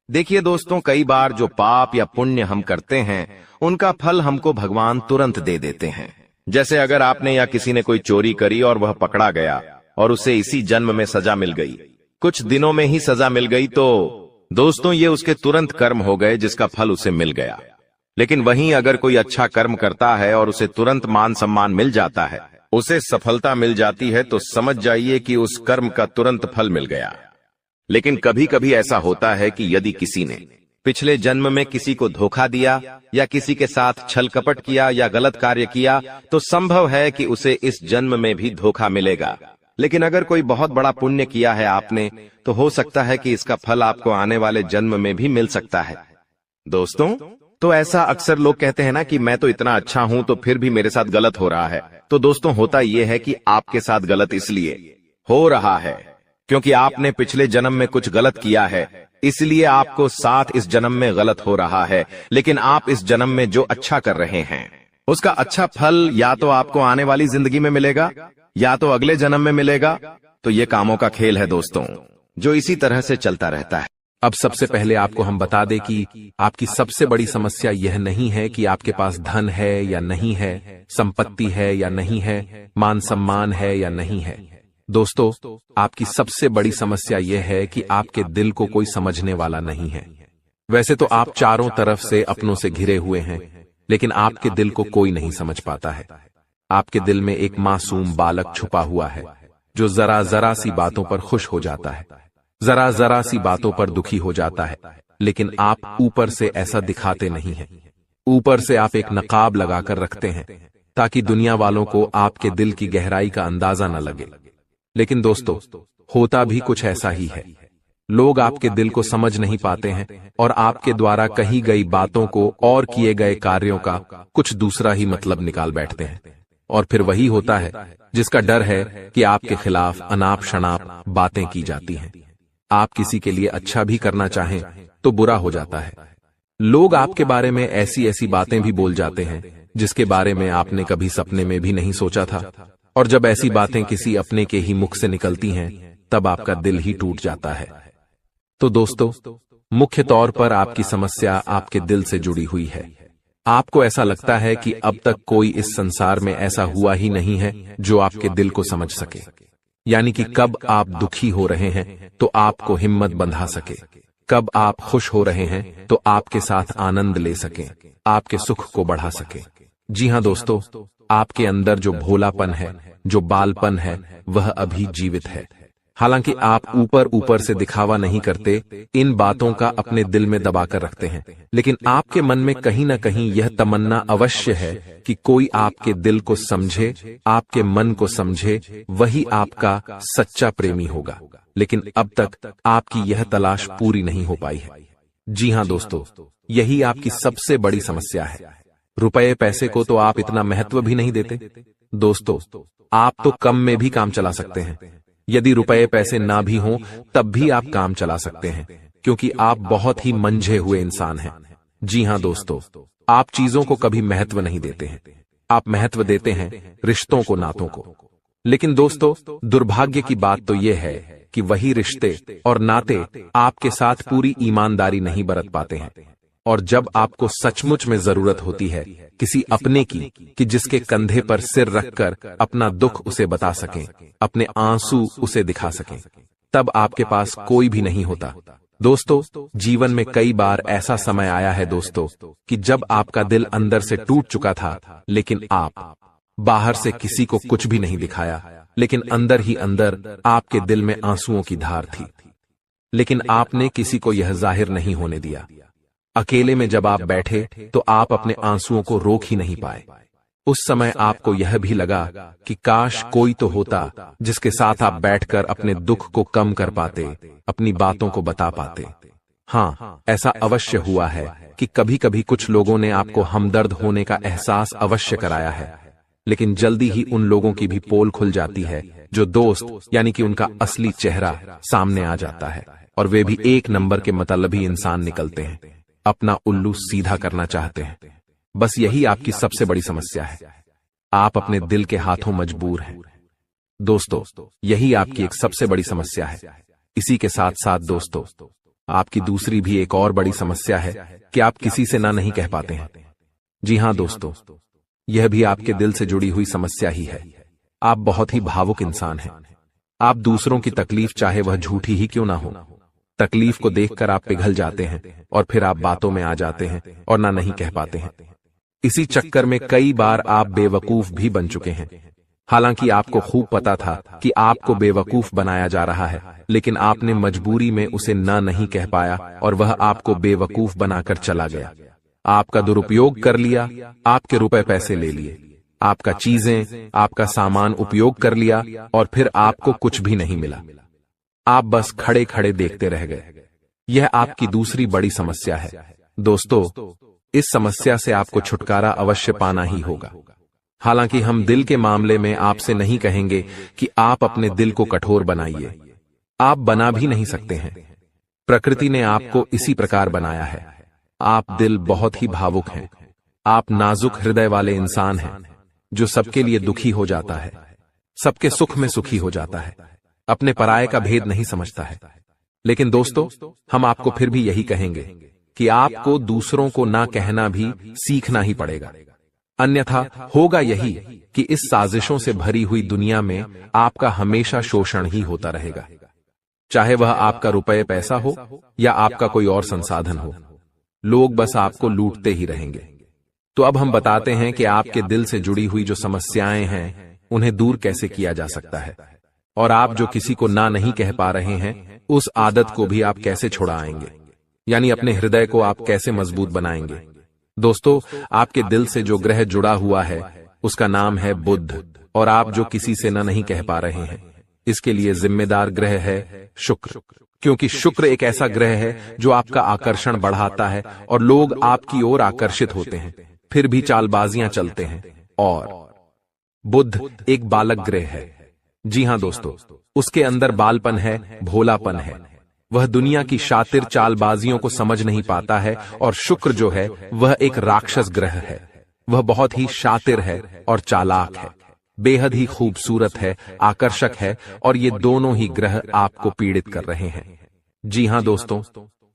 देखिए दोस्तों, कई बार जो पाप या पुण्य हम करते हैं उनका फल हमको भगवान तुरंत दे देते हैं। जैसे अगर आपने या किसी ने कोई चोरी करी और वह पकड़ा गया और उसे इसी जन्म में सजा मिल गई, कुछ दिनों में ही सजा मिल गई, तो दोस्तों ये उसके तुरंत कर्म हो गए जिसका फल उसे मिल गया। लेकिन वहीं अगर कोई अच्छा कर्म करता है और उसे तुरंत मान सम्मान मिल जाता है, उसे सफलता मिल जाती है, तो समझ जाइए कि उस कर्म का तुरंत फल मिल गया। लेकिन कभी कभी ऐसा होता है कि यदि किसी ने पिछले जन्म में किसी को धोखा दिया या किसी के साथ छल कपट किया या गलत कार्य किया, तो संभव है कि उसे इस जन्म में भी धोखा मिलेगा। लेकिन अगर कोई बहुत बड़ा पुण्य किया है आपने, तो हो सकता है कि इसका फल आपको आने वाले जन्म में भी मिल सकता है। दोस्तों, तो ऐसा अक्सर लोग कहते हैं ना कि मैं तो इतना अच्छा हूं तो फिर भी मेरे साथ गलत हो रहा है। तो दोस्तों, होता यह है कि आपके साथ गलत इसलिए हो रहा है क्योंकि आपने पिछले जन्म में कुछ गलत किया है, इसलिए आपको साथ इस जन्म में गलत हो रहा है। लेकिन आप इस जन्म में जो अच्छा कर रहे हैं उसका अच्छा फल या तो आपको आने वाली जिंदगी में मिलेगा या तो अगले जन्म में मिलेगा। तो ये कामों का खेल है दोस्तों, जो इसी तरह से चलता रहता है। अब सबसे पहले आपको हम बता दें कि आपकी सबसे बड़ी समस्या यह नहीं है कि आपके पास धन है या नहीं है, संपत्ति है या नहीं है, मान सम्मान है या नहीं है। दोस्तों, आपकी सबसे बड़ी समस्या यह है कि आपके दिल को कोई समझने वाला नहीं है। वैसे तो आप चारों तरफ से अपनों से घिरे हुए हैं, लेकिन आपके दिल को कोई नहीं समझ पाता है। आपके दिल में एक मासूम बालक छुपा हुआ है जो जरा जरा सी बातों पर खुश हो जाता है, जरा जरा सी बातों पर दुखी हो जाता है। लेकिन आप ऊपर से ऐसा दिखाते नहीं हैं। ऊपर से आप एक नकाब लगाकर रखते हैं ताकि दुनिया वालों को आपके दिल की गहराई का अंदाजा न लगे। लेकिन दोस्तों, होता भी कुछ ऐसा ही है। लोग आपके दिल को समझ नहीं पाते हैं और आपके द्वारा कही गई बातों को और किए गए कार्यों का कुछ दूसरा ही मतलब निकाल बैठते हैं। और फिर वही होता है जिसका डर है कि आपके खिलाफ अनाप शनाप बातें की जाती हैं। आप किसी के लिए अच्छा भी करना चाहें तो बुरा हो जाता है। लोग आपके बारे में ऐसी ऐसी बातें भी बोल जाते हैं जिसके बारे में आपने कभी सपने में भी नहीं सोचा था। और जब ऐसी बातें किसी अपने के ही मुख से निकलती हैं, तब आपका दिल ही टूट जाता है। तो दोस्तों, मुख्य तौर पर आपकी समस्या आपके दिल से जुड़ी हुई है। आपको ऐसा लगता है कि अब तक कोई इस संसार में ऐसा हुआ ही नहीं है जो आपके दिल को समझ सके। यानी कि कब आप दुखी हो रहे हैं तो आपको हिम्मत बंधा सके, कब आप खुश हो रहे हैं तो आपके साथ आनंद ले सके, आपके सुख को बढ़ा सके। जी हां दोस्तों, आपके अंदर जो भोलापन है, जो बालपन है, वह अभी जीवित है। हालांकि आप ऊपर ऊपर से दिखावा नहीं करते, इन बातों का अपने दिल में दबाकर रखते हैं, लेकिन आपके मन में कहीं ना कहीं यह तमन्ना अवश्य है कि कोई आपके दिल को समझे, आपके मन को समझे, वही आपका सच्चा प्रेमी होगा। लेकिन अब तक आपकी यह तलाश पूरी नहीं हो पाई है। जी हां दोस्तों, यही आपकी सबसे बड़ी समस्या है। रुपए पैसे को तो आप इतना महत्व भी नहीं देते। दोस्तों, आप तो कम में भी काम चला सकते हैं। यदि रुपए पैसे ना भी हों तब भी आप काम चला सकते हैं, क्योंकि आप बहुत ही मंझे हुए इंसान हैं। जी हां दोस्तों, आप चीजों को कभी महत्व नहीं देते हैं। आप महत्व देते हैं रिश्तों को, नातों को। लेकिन दोस्तों, दुर्भाग्य की बात तो यह है कि वही रिश्ते और नाते आपके साथ पूरी ईमानदारी नहीं बरत पाते हैं। और जब आपको सचमुच में जरूरत होती है किसी अपने की, कि जिसके कंधे पर सिर रखकर अपना दुख उसे बता सकें, अपने आंसू उसे दिखा सकें, तब आपके पास कोई भी नहीं होता। दोस्तों, जीवन में कई बार ऐसा समय आया है दोस्तों कि जब आपका दिल अंदर से टूट चुका था, लेकिन आप बाहर से किसी को कुछ भी नहीं दिखाया, लेकिन अंदर ही अंदर आपके दिल में आंसुओं की धार थी। लेकिन आपने किसी को यह जाहिर नहीं होने दिया। अकेले में जब आप बैठे तो आप अपने आंसुओं को रोक ही नहीं पाए। उस समय आपको यह भी लगा कि काश कोई तो होता जिसके साथ आप बैठकर अपने दुख को कम कर पाते, अपनी बातों को बता पाते। हाँ, ऐसा अवश्य हुआ है कि कभी कभी कुछ लोगों ने आपको हमदर्द होने का एहसास अवश्य कराया है, लेकिन जल्दी ही उन लोगों की भी पोल खुल जाती है जो दोस्त यानी कि उनका असली चेहरा सामने आ जाता है, और वे भी एक नंबर के मतलबी इंसान निकलते हैं, अपना उल्लू सीधा करना चाहते हैं। बस यही आपकी सबसे बड़ी समस्या है, आप अपने दिल के हाथों मजबूर हैं। दोस्तों, यही आपकी एक सबसे बड़ी समस्या है। इसी के साथ साथ दोस्तों, आपकी दूसरी भी एक और बड़ी समस्या है कि आप किसी से ना नहीं कह पाते हैं। जी हां दोस्तों, यह भी आपके दिल से जुड़ी हुई समस्या ही है। आप बहुत ही भावुक इंसान हैं। आप दूसरों की तकलीफ चाहे वह झूठी ही क्यों ना हो, तकलीफ को देखकर आप पिघल जाते हैं और फिर आप बातों में आ जाते हैं और ना नहीं कह पाते हैं। इसी चक्कर में कई बार आप बेवकूफ भी बन चुके हैं। हालांकि आपको खूब पता था कि आपको बेवकूफ बनाया जा रहा है, लेकिन आपने मजबूरी में उसे ना नहीं कह पाया और वह आपको बेवकूफ बनाकर चला गया। आपका दुरुपयोग कर लिया, आपके रुपए पैसे ले लिए, आपका चीजें, आपका सामान उपयोग कर लिया और फिर आपको कुछ भी नहीं मिला। आप बस खड़े खड़े देखते रह गए। यह आपकी दूसरी बड़ी समस्या है। दोस्तों, इस समस्या से आपको छुटकारा अवश्य पाना ही होगा। हालांकि हम दिल के मामले में आपसे नहीं कहेंगे कि आप अपने दिल को कठोर बनाइए, आप बना भी नहीं सकते हैं। प्रकृति ने आपको इसी प्रकार बनाया है। आप दिल बहुत ही भावुक हैं। आप नाजुक हृदय वाले इंसान हैं जो सबके लिए दुखी हो जाता है, सबके सुख में सुखी हो जाता है, अपने पराये का भेद नहीं समझता है। लेकिन दोस्तों, हम आपको फिर भी यही कहेंगे कि आपको दूसरों को ना कहना भी सीखना ही पड़ेगा। अन्यथा होगा यही कि इस साजिशों से भरी हुई दुनिया में आपका हमेशा शोषण ही होता रहेगा, चाहे वह आपका रुपये पैसा हो या आपका कोई और संसाधन हो। लोग बस आपको लूटते ही रहेंगे। तो अब हम बताते हैं कि आपके दिल से जुड़ी हुई जो समस्याएं हैं उन्हें दूर कैसे किया जा सकता है, और आप जो किसी को ना नहीं कह पा रहे हैं उस आदत को भी आप कैसे छुड़ाएंगे, यानी अपने हृदय को आप कैसे मजबूत बनाएंगे। दोस्तों, आपके दिल से जो ग्रह जुड़ा हुआ है उसका नाम है बुध, और आप जो किसी से ना नहीं कह पा रहे हैं इसके लिए जिम्मेदार ग्रह है शुक्र, क्योंकि शुक्र एक ऐसा ग्रह है जो आपका आकर्षण बढ़ाता है और लोग आपकी ओर आकर्षित होते हैं, फिर भी चालबाजियां चलते हैं। और बुध एक बालक ग्रह है। जी हां दोस्तों, उसके अंदर बालपन है, भोलापन है। वह दुनिया की शातिर चालबाजियों को समझ नहीं पाता है, और शुक्र जो है वह एक राक्षस ग्रह है। वह बहुत ही शातिर है और चालाक है, बेहद ही खूबसूरत है, आकर्षक है, और ये दोनों ही ग्रह आपको पीड़ित कर रहे हैं। जी हां दोस्तों,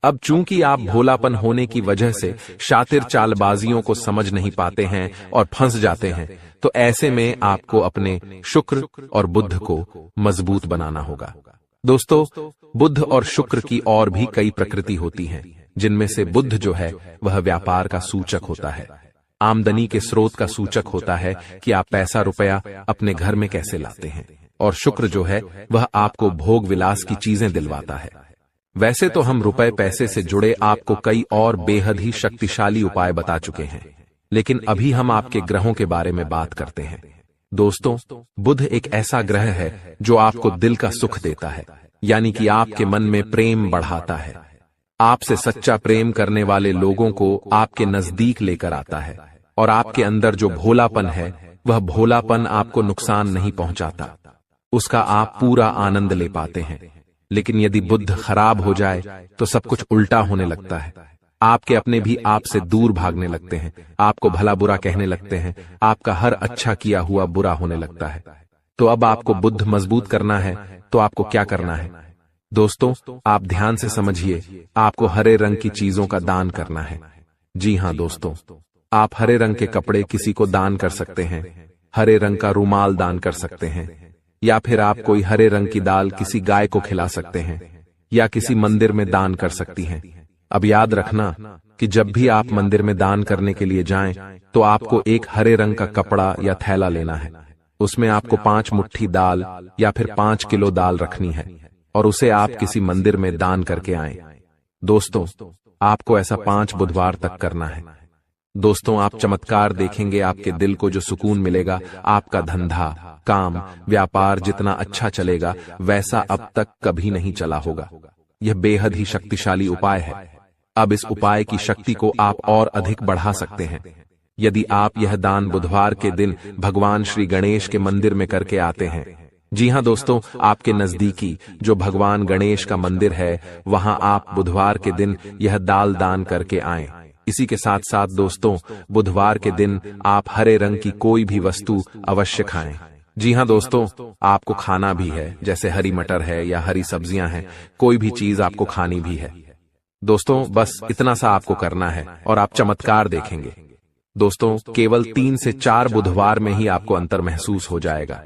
अब चूंकि आप भोलापन होने की वजह से शातिर चालबाजियों को समझ नहीं पाते हैं और फंस जाते हैं, तो ऐसे में आपको अपने शुक्र और बुध को मजबूत बनाना होगा। दोस्तों, बुध और शुक्र की और भी कई प्रकृति होती हैं, जिनमें से बुध जो है वह व्यापार का सूचक होता है, आमदनी के स्रोत का सूचक होता है कि आप पैसा रुपया अपने घर में कैसे लाते हैं, और शुक्र जो है वह आपको भोग विलास की चीजें दिलवाता है। वैसे तो हम रुपए पैसे से जुड़े आपको कई और बेहद ही शक्तिशाली उपाय बता चुके हैं, लेकिन अभी हम आपके ग्रहों के बारे में बात करते हैं। दोस्तों, बुध एक ऐसा ग्रह है जो आपको दिल का सुख देता है, यानी कि आपके मन में प्रेम बढ़ाता है, आपसे सच्चा प्रेम करने वाले लोगों को आपके नजदीक लेकर आता है, और आपके अंदर जो भोलापन है वह भोलापन आपको नुकसान नहीं पहुंचाता, उसका आप पूरा आनंद ले पाते हैं। लेकिन यदि बुध खराब हो जाए तो सब कुछ उल्टा होने लगता है। आपके अपने भी आपसे दूर भागने लगते हैं, आपको भला बुरा कहने लगते हैं, आपका हर अच्छा किया हुआ बुरा होने लगता है। तो अब आपको बुध मजबूत करना है तो आपको क्या करना है? दोस्तों, आप ध्यान से समझिए, आपको हरे रंग की चीजों का दान करना है। जी हां दोस्तों, आप हरे रंग के कपड़े किसी को दान कर सकते हैं, हरे रंग का रुमाल दान कर सकते हैं, या फिर आप कोई हरे रंग की दाल किसी गाय को खिला सकते हैं, या किसी मंदिर में दान कर सकती हैं। अब याद रखना कि जब भी आप मंदिर में दान करने के लिए जाएं, तो आपको एक हरे रंग का कपड़ा या थैला लेना है। उसमें आपको 5 मुट्ठी दाल या फिर 5 किलो दाल रखनी है। और उसे आप किसी मंदिर में दान करके आएं। दोस्तों, आपको ऐसा 5 बुधवार तक करना है। दोस्तों, आप चमत्कार देखेंगे, आपके दिल को जो सुकून मिलेगा, आपका धंधा, काम, व्यापार जितना अच्छा चलेगा वैसा अब तक कभी नहीं चला होगा। यह बेहद ही शक्तिशाली उपाय है। अब इस उपाय की शक्ति को आप और अधिक बढ़ा सकते हैं यदि आप यह दान बुधवार के दिन भगवान श्री गणेश के मंदिर में करके आते हैं। जी हां दोस्तों, आपके नजदीकी जो भगवान गणेश का मंदिर है वहां आप बुधवार के दिन यह दाल दान करके आएं। इसी के साथ साथ दोस्तों, बुधवार के दिन आप हरे रंग की कोई भी वस्तु अवश्य खाएं। जी हां दोस्तों, आपको खाना भी है, जैसे हरी मटर है या हरी सब्जियां हैं, कोई भी चीज आपको खानी भी है। दोस्तों, बस इतना सा आपको करना है और आप चमत्कार देखेंगे। दोस्तों, केवल 3 से 4 बुधवार में ही आपको अंतर महसूस हो जाएगा।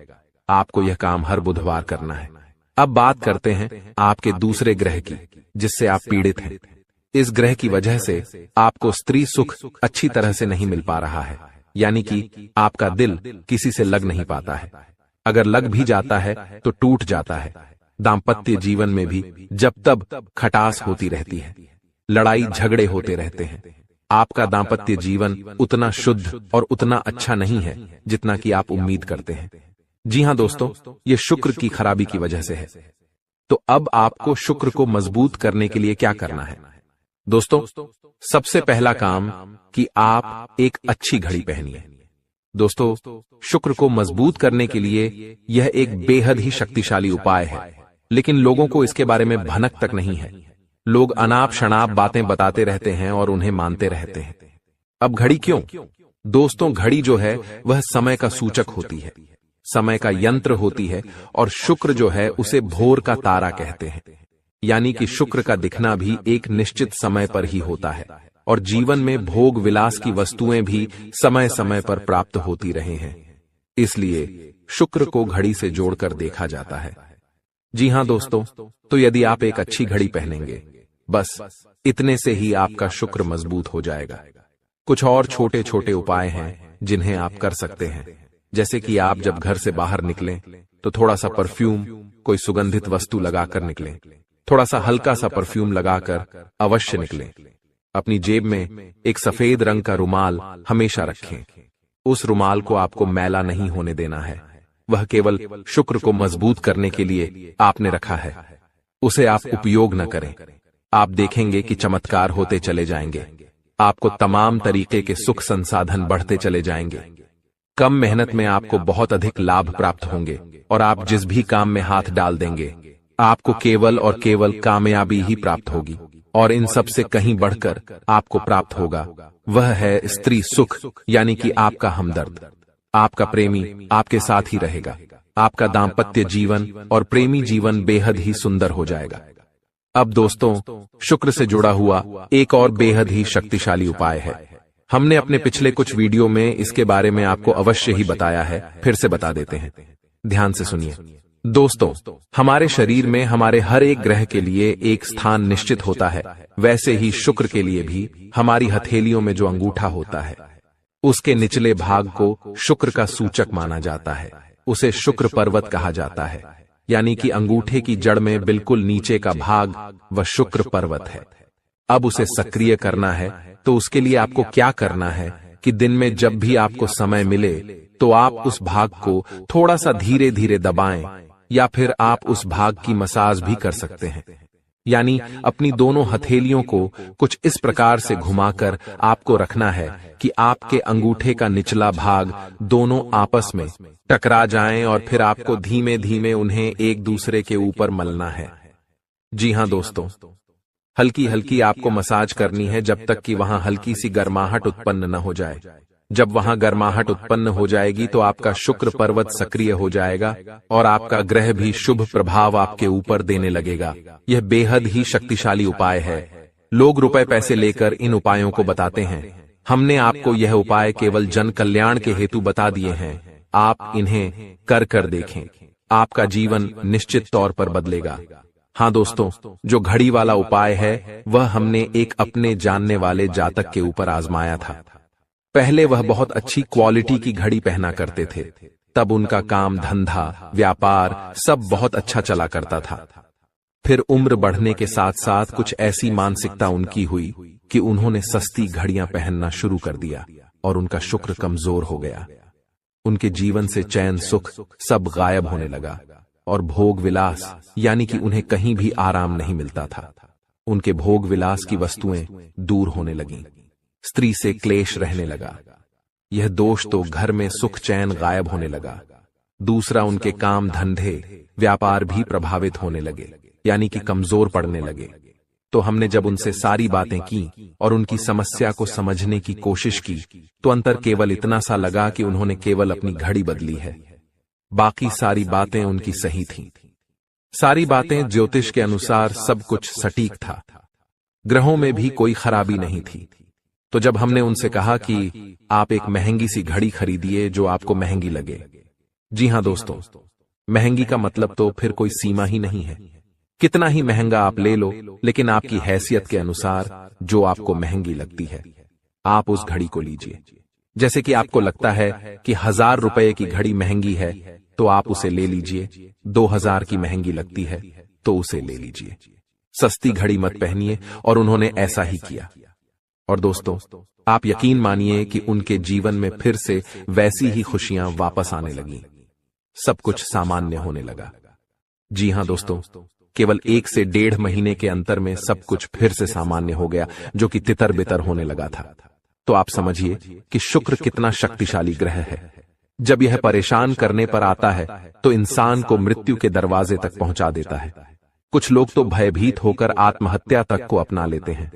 आपको यह काम हर बुधवार करना है। अब बात करते हैं आपके दूसरे ग्रह की, जिससे आप पीड़ित हैं। इस ग्रह की वजह से आपको स्त्री सुख अच्छी तरह से नहीं मिल पा रहा है, यानी कि आपका दिल किसी से लग नहीं पाता है। अगर लग भी जाता है तो टूट जाता है। दाम्पत्य जीवन में भी जब तब खटास होती रहती है, लड़ाई झगड़े होते रहते हैं। आपका दाम्पत्य जीवन उतना शुद्ध और उतना अच्छा नहीं है जितना कि आप उम्मीद करते हैं। जी हां दोस्तों, ये शुक्र की खराबी की वजह से है। तो अब आपको शुक्र को मजबूत करने के लिए क्या करना है? दोस्तों, सबसे पहला काम कि आप एक अच्छी घड़ी पहनिए। दोस्तों, शुक्र को मजबूत करने के लिए यह एक बेहद ही शक्तिशाली उपाय है, लेकिन लोगों को इसके बारे में भनक तक नहीं है। लोग अनाप शनाप बातें बताते रहते हैं और उन्हें मानते रहते हैं। अब घड़ी क्यों? दोस्तों, घड़ी जो है वह समय का सूचक होती है, समय का यंत्र होती है, और शुक्र जो है उसे भोर का तारा कहते हैं। यानी कि शुक्र का दिखना भी एक निश्चित समय पर ही होता है, और जीवन में भोग विलास की वस्तुएं भी समय समय पर प्राप्त होती रहे हैं। इसलिए शुक्र को घड़ी से जोड़कर देखा जाता है। जी हां दोस्तों, तो यदि आप एक अच्छी घड़ी पहनेंगे, बस इतने से ही आपका शुक्र मजबूत हो जाएगा। कुछ और छोटे छोटे उपाय हैं जिन्हें आप कर सकते हैं, जैसे कि आप जब घर से बाहर निकलें तो थोड़ा सा परफ्यूम, कोई सुगंधित वस्तु लगाकर निकलें। थोड़ा सा हल्का सा परफ्यूम लगाकर अवश्य निकलें। अपनी जेब में एक सफेद रंग का रुमाल हमेशा रखें। उस रुमाल को आपको मैला नहीं होने देना है। वह केवल शुक्र को मजबूत करने के लिए आपने रखा है। उसे आप उपयोग न करें। आप देखेंगे कि चमत्कार होते चले जाएंगे। आपको तमाम तरीके के सुख संसाधन बढ़ते चले जाएंगे। कम मेहनत में आपको बहुत अधिक लाभ प्राप्त होंगे, और आप जिस भी काम में हाथ डाल देंगे आपको केवल और केवल कामयाबी ही प्राप्त होगी। और इन सब से कहीं बढ़कर आपको प्राप्त होगा वह है स्त्री सुख, यानी कि आपका हमदर्द। आपका प्रेमी आपके साथ ही रहेगा। आपका दाम्पत्य जीवन और प्रेमी जीवन बेहद ही सुंदर हो जाएगा। अब दोस्तों, शुक्र से जुड़ा हुआ एक और बेहद ही शक्तिशाली उपाय है। हमने अपने पिछले कुछ वीडियो में इसके बारे में आपको अवश्य ही बताया है, फिर से बता देते हैं। ध्यान से सुनिए। दोस्तों, हमारे शरीर में हमारे हर एक ग्रह के लिए एक स्थान निश्चित होता है। वैसे ही शुक्र के लिए भी हमारी हथेलियों में जो अंगूठा होता है उसके निचले भाग को शुक्र का सूचक माना जाता है। उसे शुक्र पर्वत कहा जाता है, यानी कि अंगूठे की जड़ में बिल्कुल नीचे का भाग वह शुक्र पर्वत है। अब उसे सक्रिय करना है तो उसके लिए आपको क्या करना है कि दिन में जब भी आपको समय मिले तो आप उस भाग को थोड़ा सा धीरे धीरे दबाएं, या फिर आप उस भाग की मसाज भी कर सकते हैं। यानी अपनी दोनों हथेलियों को कुछ इस प्रकार से घुमाकर आपको रखना है कि आपके अंगूठे का निचला भाग दोनों आपस में टकरा जाएं, और फिर आपको धीमे धीमे उन्हें एक दूसरे के ऊपर मलना है। जी हां दोस्तों, हल्की हल्की आपको मसाज करनी है जब तक कि वहां हल्की सी गर्माहट उत्पन्न न हो जाए। जब वहां गर्माहट उत्पन्न हो जाएगी तो आपका शुक्र पर्वत सक्रिय हो जाएगा और आपका ग्रह भी शुभ प्रभाव आपके ऊपर देने लगेगा। यह बेहद ही शक्तिशाली उपाय है। लोग रुपए पैसे लेकर इन उपायों को बताते हैं। हमने आपको यह उपाय केवल जन कल्याण के हेतु बता दिए हैं। आप इन्हें कर देखें, आपका जीवन निश्चित तौर पर बदलेगा। हाँ दोस्तों, जो घड़ी वाला उपाय है वह हमने एक अपने जानने वाले जातक के ऊपर आजमाया था। पहले वह बहुत अच्छी क्वालिटी की घड़ी पहना करते थे, तब उनका काम धंधा व्यापार सब बहुत अच्छा चला करता था। फिर उम्र बढ़ने के साथ साथ कुछ ऐसी मानसिकता उनकी हुई कि उन्होंने सस्ती घड़ियां पहनना शुरू कर दिया और उनका शुक्र कमजोर हो गया। उनके जीवन से चैन सुख सब गायब होने लगा और भोग विलास यानी कि उन्हें कहीं भी आराम नहीं मिलता था। उनके भोग विलास की वस्तुएं दूर होने लगीं। स्त्री से क्लेश रहने लगा। यह दोष तो घर में सुख चैन गायब होने लगा। दूसरा, उनके काम धंधे व्यापार भी प्रभावित होने लगे यानी कि कमजोर पड़ने लगे। तो हमने जब उनसे सारी बातें की और उनकी समस्या को समझने की कोशिश की तो अंतर केवल इतना सा लगा कि उन्होंने केवल अपनी घड़ी बदली है, बाकी सारी बातें उनकी सही थीं। सारी बातें ज्योतिष के अनुसार सब कुछ सटीक था। ग्रहों में भी कोई खराबी नहीं थी। तो जब हमने उनसे कहा कि आप एक महंगी सी घड़ी खरीदिए जो आपको महंगी लगे। जी हां दोस्तों, महंगी का मतलब तो फिर कोई सीमा ही नहीं है। कितना ही महंगा आप ले लो, लेकिन आपकी हैसियत के अनुसार जो आपको महंगी लगती है आप उस घड़ी को लीजिए। जैसे कि आपको लगता है कि 1000 रुपए की घड़ी महंगी है तो आप उसे ले लीजिए। 2000 की महंगी लगती है तो उसे ले लीजिए। सस्ती घड़ी मत पहनिए, और उन्होंने ऐसा ही किया। और दोस्तों, आप यकीन मानिए कि उनके जीवन में फिर से वैसी ही खुशियां वापस आने लगीं। सब कुछ सामान्य होने लगा। जी हां दोस्तों, केवल 1 से 1.5 महीने के अंतर में सब कुछ फिर से सामान्य हो गया, जो कि तितर बितर होने लगा था। तो आप समझिए कि शुक्र कितना शक्तिशाली ग्रह है। जब यह परेशान करने पर आता है तो इंसान को मृत्यु के दरवाजे तक पहुंचा देता है। कुछ लोग तो भयभीत होकर आत्महत्या तक को अपना लेते हैं,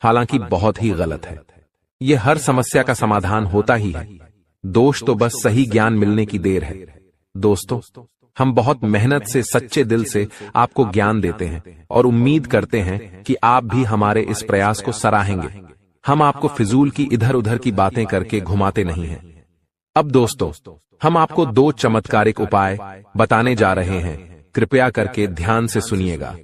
हालांकि बहुत ही गलत है। यह हर समस्या का समाधान होता ही है। दोष तो बस सही ज्ञान मिलने की देर है। दोस्तों, हम बहुत मेहनत से सच्चे दिल से आपको ज्ञान देते हैं और उम्मीद करते हैं कि आप भी हमारे इस प्रयास को सराहेंगे। हम आपको फिजूल की इधर उधर की बातें करके घुमाते नहीं हैं। अब दोस्तों, हम आपको 2 चमत्कारिक उपाय बताने जा रहे हैं। कृपया करके ध्यान से सुनिएगा।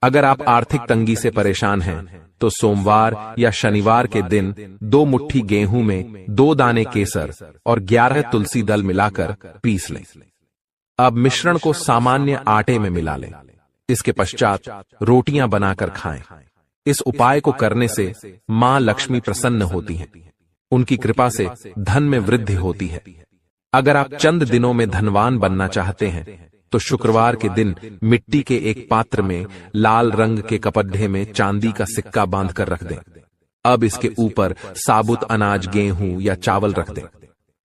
अगर आप आर्थिक तंगी से परेशान हैं तो सोमवार या शनिवार के दिन 2 मुट्ठी गेहूं में 2 दाने केसर और 11 तुलसी दल मिलाकर पीस लें। अब मिश्रण को सामान्य आटे में मिला लें। इसके पश्चात रोटियां बनाकर खाएं। इस उपाय को करने से मां लक्ष्मी प्रसन्न होती हैं। उनकी कृपा से धन में वृद्धि होती है। अगर आप चंद दिनों में धनवान बनना चाहते हैं तो शुक्रवार के दिन मिट्टी के एक पात्र में लाल रंग के कपड्ढे में चांदी का सिक्का बांधकर रख दें। अब इसके ऊपर साबुत अनाज, गेहूं या चावल रख दें।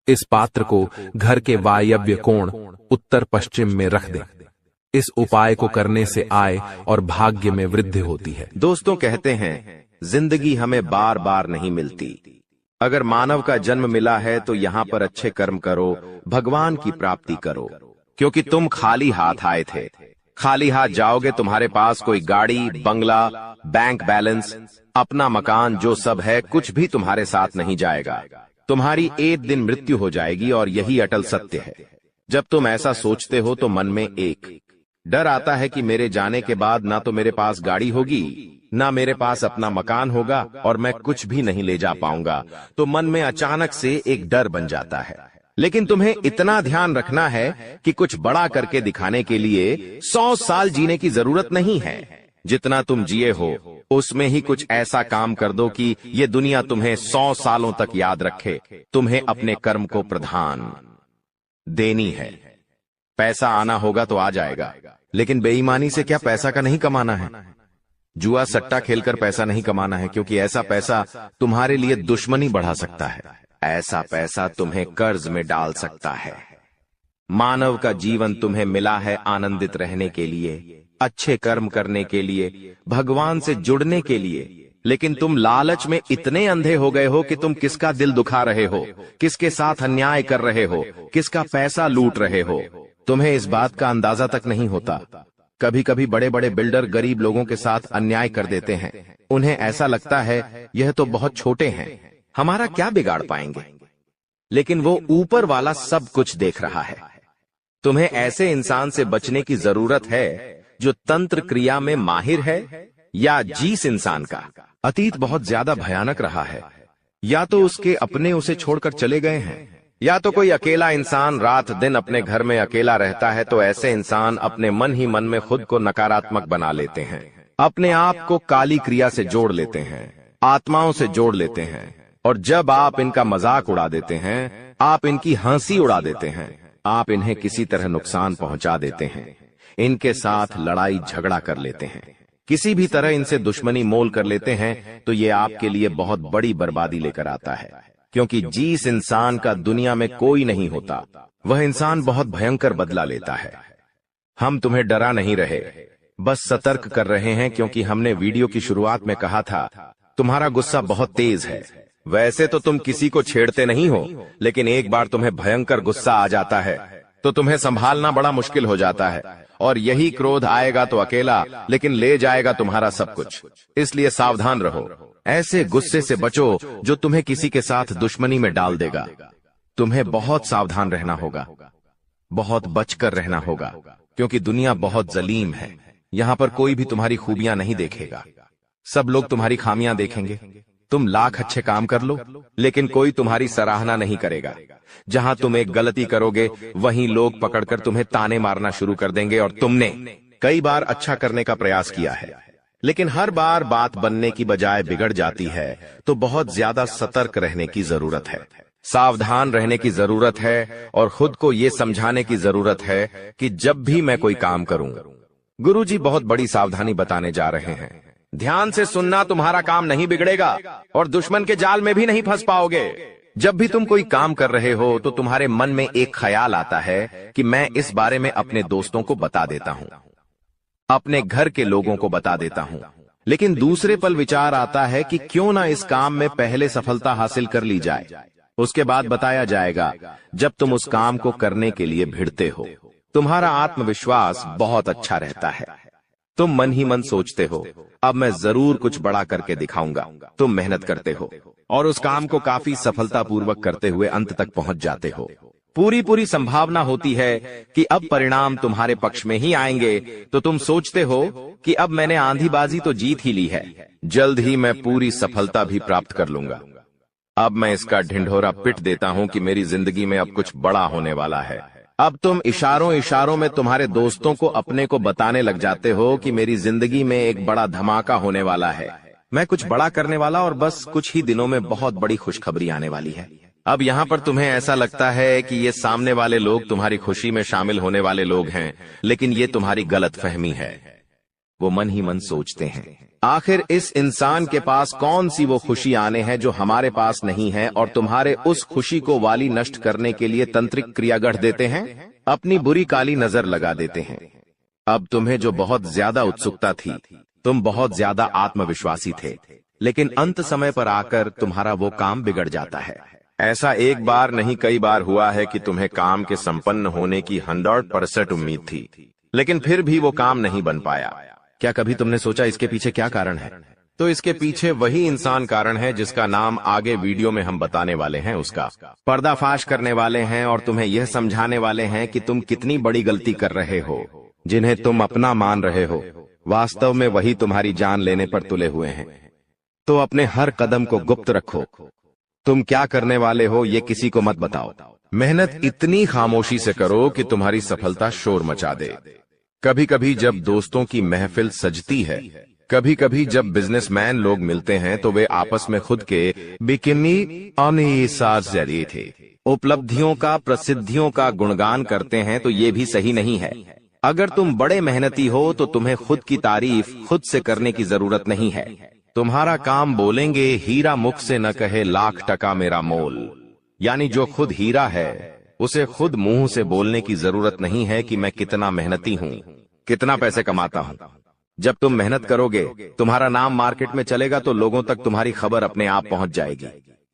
इस पात्र को घर के वायव्य कोण उत्तर पश्चिम में रख दें। इस उपाय को करने से आय और भाग्य में वृद्धि होती है। दोस्तों, कहते हैं जिंदगी हमें बार बार नहीं मिलती। अगर मानव का जन्म मिला है तो यहाँ पर अच्छे कर्म करो, भगवान की प्राप्ति करो, क्योंकि तुम खाली हाथ आए थे। खाली हाथ जाओगे, तुम्हारे पास कोई गाड़ी, बंगला, बैंक बैलेंस, अपना मकान, जो सब है कुछ भी तुम्हारे साथ नहीं जाएगा। तुम्हारी एक दिन मृत्यु हो जाएगी और यही अटल सत्य है। जब तुम ऐसा सोचते हो तो मन में एक डर आता है कि मेरे जाने के बाद ना तो मेरे पास गाड़ी होगी, ना मेरे पास अपना मकान होगा और मैं कुछ भी नहीं ले जा पाऊंगा। तो मन में अचानक से एक डर बन जाता है। लेकिन तुम्हें इतना ध्यान रखना है कि कुछ बड़ा करके दिखाने के लिए 100 साल जीने की जरूरत नहीं है। जितना तुम जिए हो उसमें ही कुछ ऐसा काम कर दो कि ये दुनिया तुम्हें 100 सालों तक याद रखे। तुम्हें अपने कर्म को प्रधान देनी है। पैसा आना होगा तो आ जाएगा, लेकिन बेईमानी से क्या पैसा का नहीं कमाना है। जुआ सट्टा खेलकर पैसा नहीं कमाना है, क्योंकि ऐसा पैसा तुम्हारे लिए दुश्मनी बढ़ा सकता है। ऐसा पैसा तुम्हें कर्ज में डाल सकता है। मानव का जीवन तुम्हें मिला है आनंदित रहने के लिए, अच्छे कर्म करने के लिए, भगवान से जुड़ने के लिए। लेकिन तुम लालच में इतने अंधे हो गए हो कि तुम किसका दिल दुखा रहे हो, किसके साथ अन्याय कर रहे हो, किसका पैसा लूट रहे हो। तुम्हें इस बात का अंदाजा तक नहीं होता। कभी कभी बड़े बड़े बिल्डर गरीब लोगों के साथ अन्याय कर देते हैं। उन्हें ऐसा लगता है यह तो बहुत छोटे हैं, हमारा क्या बिगाड़ पाएंगे। लेकिन वो ऊपर वाला सब कुछ देख रहा है। तुम्हें ऐसे इंसान से बचने की जरूरत है जो तंत्र क्रिया में माहिर है, या जिस इंसान का अतीत बहुत ज्यादा भयानक रहा है, या तो उसके अपने उसे छोड़कर चले गए हैं, या तो कोई अकेला इंसान रात दिन अपने घर में अकेला रहता है, तो ऐसे इंसान अपने मन ही मन में खुद को नकारात्मक बना लेते हैं, अपने आप को काली क्रिया से जोड़ लेते हैं, आत्माओं से जोड़ लेते हैं। और जब आप इनका मजाक उड़ा देते हैं, आप इनकी हंसी उड़ा देते हैं, आप इन्हें किसी तरह नुकसान पहुंचा देते हैं, इनके साथ लड़ाई झगड़ा कर लेते हैं, किसी भी तरह इनसे दुश्मनी मोल कर लेते हैं, तो ये आपके लिए बहुत बड़ी बर्बादी लेकर आता है। क्योंकि जिस इंसान का दुनिया में कोई नहीं होता, वह इंसान बहुत भयंकर बदला लेता है। हम तुम्हें डरा नहीं रहे, बस सतर्क कर रहे हैं, क्योंकि हमने वीडियो की शुरुआत में कहा था तुम्हारा गुस्सा बहुत तेज है। वैसे तो तुम किसी को छेड़ते नहीं हो, लेकिन एक बार तुम्हें भयंकर गुस्सा आ जाता है तो तुम्हें संभालना बड़ा मुश्किल हो जाता है, और यही क्रोध आएगा तो अकेला, लेकिन ले जाएगा तुम्हारा सब कुछ। इसलिए सावधान रहो, ऐसे गुस्से से बचो जो तुम्हें किसी के साथ दुश्मनी में डाल देगा। तुम्हें बहुत सावधान रहना होगा, बहुत बचकर रहना होगा, क्योंकि दुनिया बहुत जलीम है। यहाँ पर कोई भी तुम्हारी खूबियां नहीं देखेगा, सब लोग तुम्हारी खामियां देखेंगे। तुम लाख अच्छे काम कर लो, लेकिन कोई तुम्हारी सराहना नहीं करेगा। जहां तुम एक गलती करोगे, वहीं लोग पकड़कर तुम्हें ताने मारना शुरू कर देंगे। और तुमने कई बार अच्छा करने का प्रयास किया है, लेकिन हर बार बात बनने की बजाय बिगड़ जाती है। तो बहुत ज्यादा सतर्क रहने की जरूरत है, सावधान रहने की जरूरत है, और खुद को यह समझाने की जरूरत है कि जब भी मैं कोई काम करूं, गुरुजी बहुत बड़ी सावधानी बताने जा रहे हैं। ध्यान से सुनना, तुम्हारा काम नहीं बिगड़ेगा और दुश्मन के जाल में भी नहीं फंस पाओगे। जब भी तुम कोई काम कर रहे हो, तो तुम्हारे मन में एक ख्याल आता है कि मैं इस बारे में अपने दोस्तों को बता देता हूं, अपने घर के लोगों को बता देता हूं। लेकिन दूसरे पल विचार आता है कि क्यों ना इस काम में पहले सफलता हासिल कर ली जाए, उसके बाद बताया जाएगा। जब तुम उस काम को करने के लिए भिड़ते हो, तुम्हारा आत्मविश्वास बहुत अच्छा रहता है। तुम मन ही मन सोचते हो, अब मैं जरूर कुछ बड़ा करके दिखाऊंगा। तुम मेहनत करते हो और उस काम को काफी सफलतापूर्वक करते हुए अंत तक पहुंच जाते हो। पूरी संभावना होती है कि अब परिणाम तुम्हारे पक्ष में ही आएंगे, तो तुम सोचते हो कि अब मैंने आंधीबाजी तो जीत ही ली है, जल्द ही मैं पूरी सफलता भी प्राप्त कर लूंगा। अब मैं इसका ढिंढोरा पिट देता हूं कि मेरी जिंदगी में अब कुछ बड़ा होने वाला है। अब तुम इशारों में तुम्हारे दोस्तों को अपने को बताने लग जाते हो कि मेरी जिंदगी में एक बड़ा धमाका होने वाला है, मैं कुछ बड़ा करने वाला, और बस कुछ ही दिनों में बहुत बड़ी खुशखबरी आने वाली है। अब यहाँ पर तुम्हें ऐसा लगता है कि ये सामने वाले लोग तुम्हारी खुशी में शामिल होने वाले लोग हैं, लेकिन ये तुम्हारी गलतफहमी है। वो मन ही मन सोचते हैं, आखिर इस इंसान के पास कौन सी वो खुशी आने हैं जो हमारे पास नहीं है, और तुम्हारे उस खुशी को वाली नष्ट करने के लिए तंत्रिक क्रिया गढ़ देते हैं, अपनी बुरी काली नजर लगा देते हैं। अब तुम्हें जो बहुत ज्यादा उत्सुकता थी, तुम बहुत ज्यादा आत्मविश्वासी थे, लेकिन अंत समय पर आकर तुम्हारा वो काम बिगड़ जाता है। ऐसा एक बार नहीं कई बार हुआ है कि तुम्हें काम के संपन्न होने की 100% उम्मीद थी, लेकिन फिर भी वो काम नहीं बन पाया। क्या कभी तुमने सोचा इसके पीछे क्या कारण है? तो इसके पीछे वही इंसान कारण है जिसका नाम आगे वीडियो में हम बताने वाले हैं। उसका पर्दाफाश करने वाले हैं और तुम्हें यह समझाने वाले हैं कि तुम कितनी बड़ी गलती कर रहे हो। जिन्हें तुम अपना मान रहे हो, वास्तव में वही तुम्हारी जान लेने पर तुले हुए हैं। तो अपने हर कदम को गुप्त रखो। तुम क्या करने वाले हो ये किसी को मत बताओ। मेहनत इतनी खामोशी से करो कि तुम्हारी सफलता शोर मचा दे। कभी कभी जब दोस्तों की महफिल सजती है, कभी कभी जब बिजनेसमैन लोग मिलते हैं, तो वे आपस में खुद के बिकिनी जरिए थे उपलब्धियों का, प्रसिद्धियों का गुणगान करते हैं। तो ये भी सही नहीं है। अगर तुम बड़े मेहनती हो तो तुम्हें खुद की तारीफ खुद से करने की जरूरत नहीं है। तुम्हारा काम बोलेंगे, हीरा मुख से न कहे लाख टका मेरा मोल। यानी जो खुद हीरा है उसे खुद मुंह से बोलने की जरूरत नहीं है कि मैं कितना मेहनती हूं, कितना पैसे कमाता हूं। जब तुम मेहनत करोगे, तुम्हारा नाम मार्केट में चलेगा, तो लोगों तक तुम्हारी खबर अपने आप पहुंच जाएगी।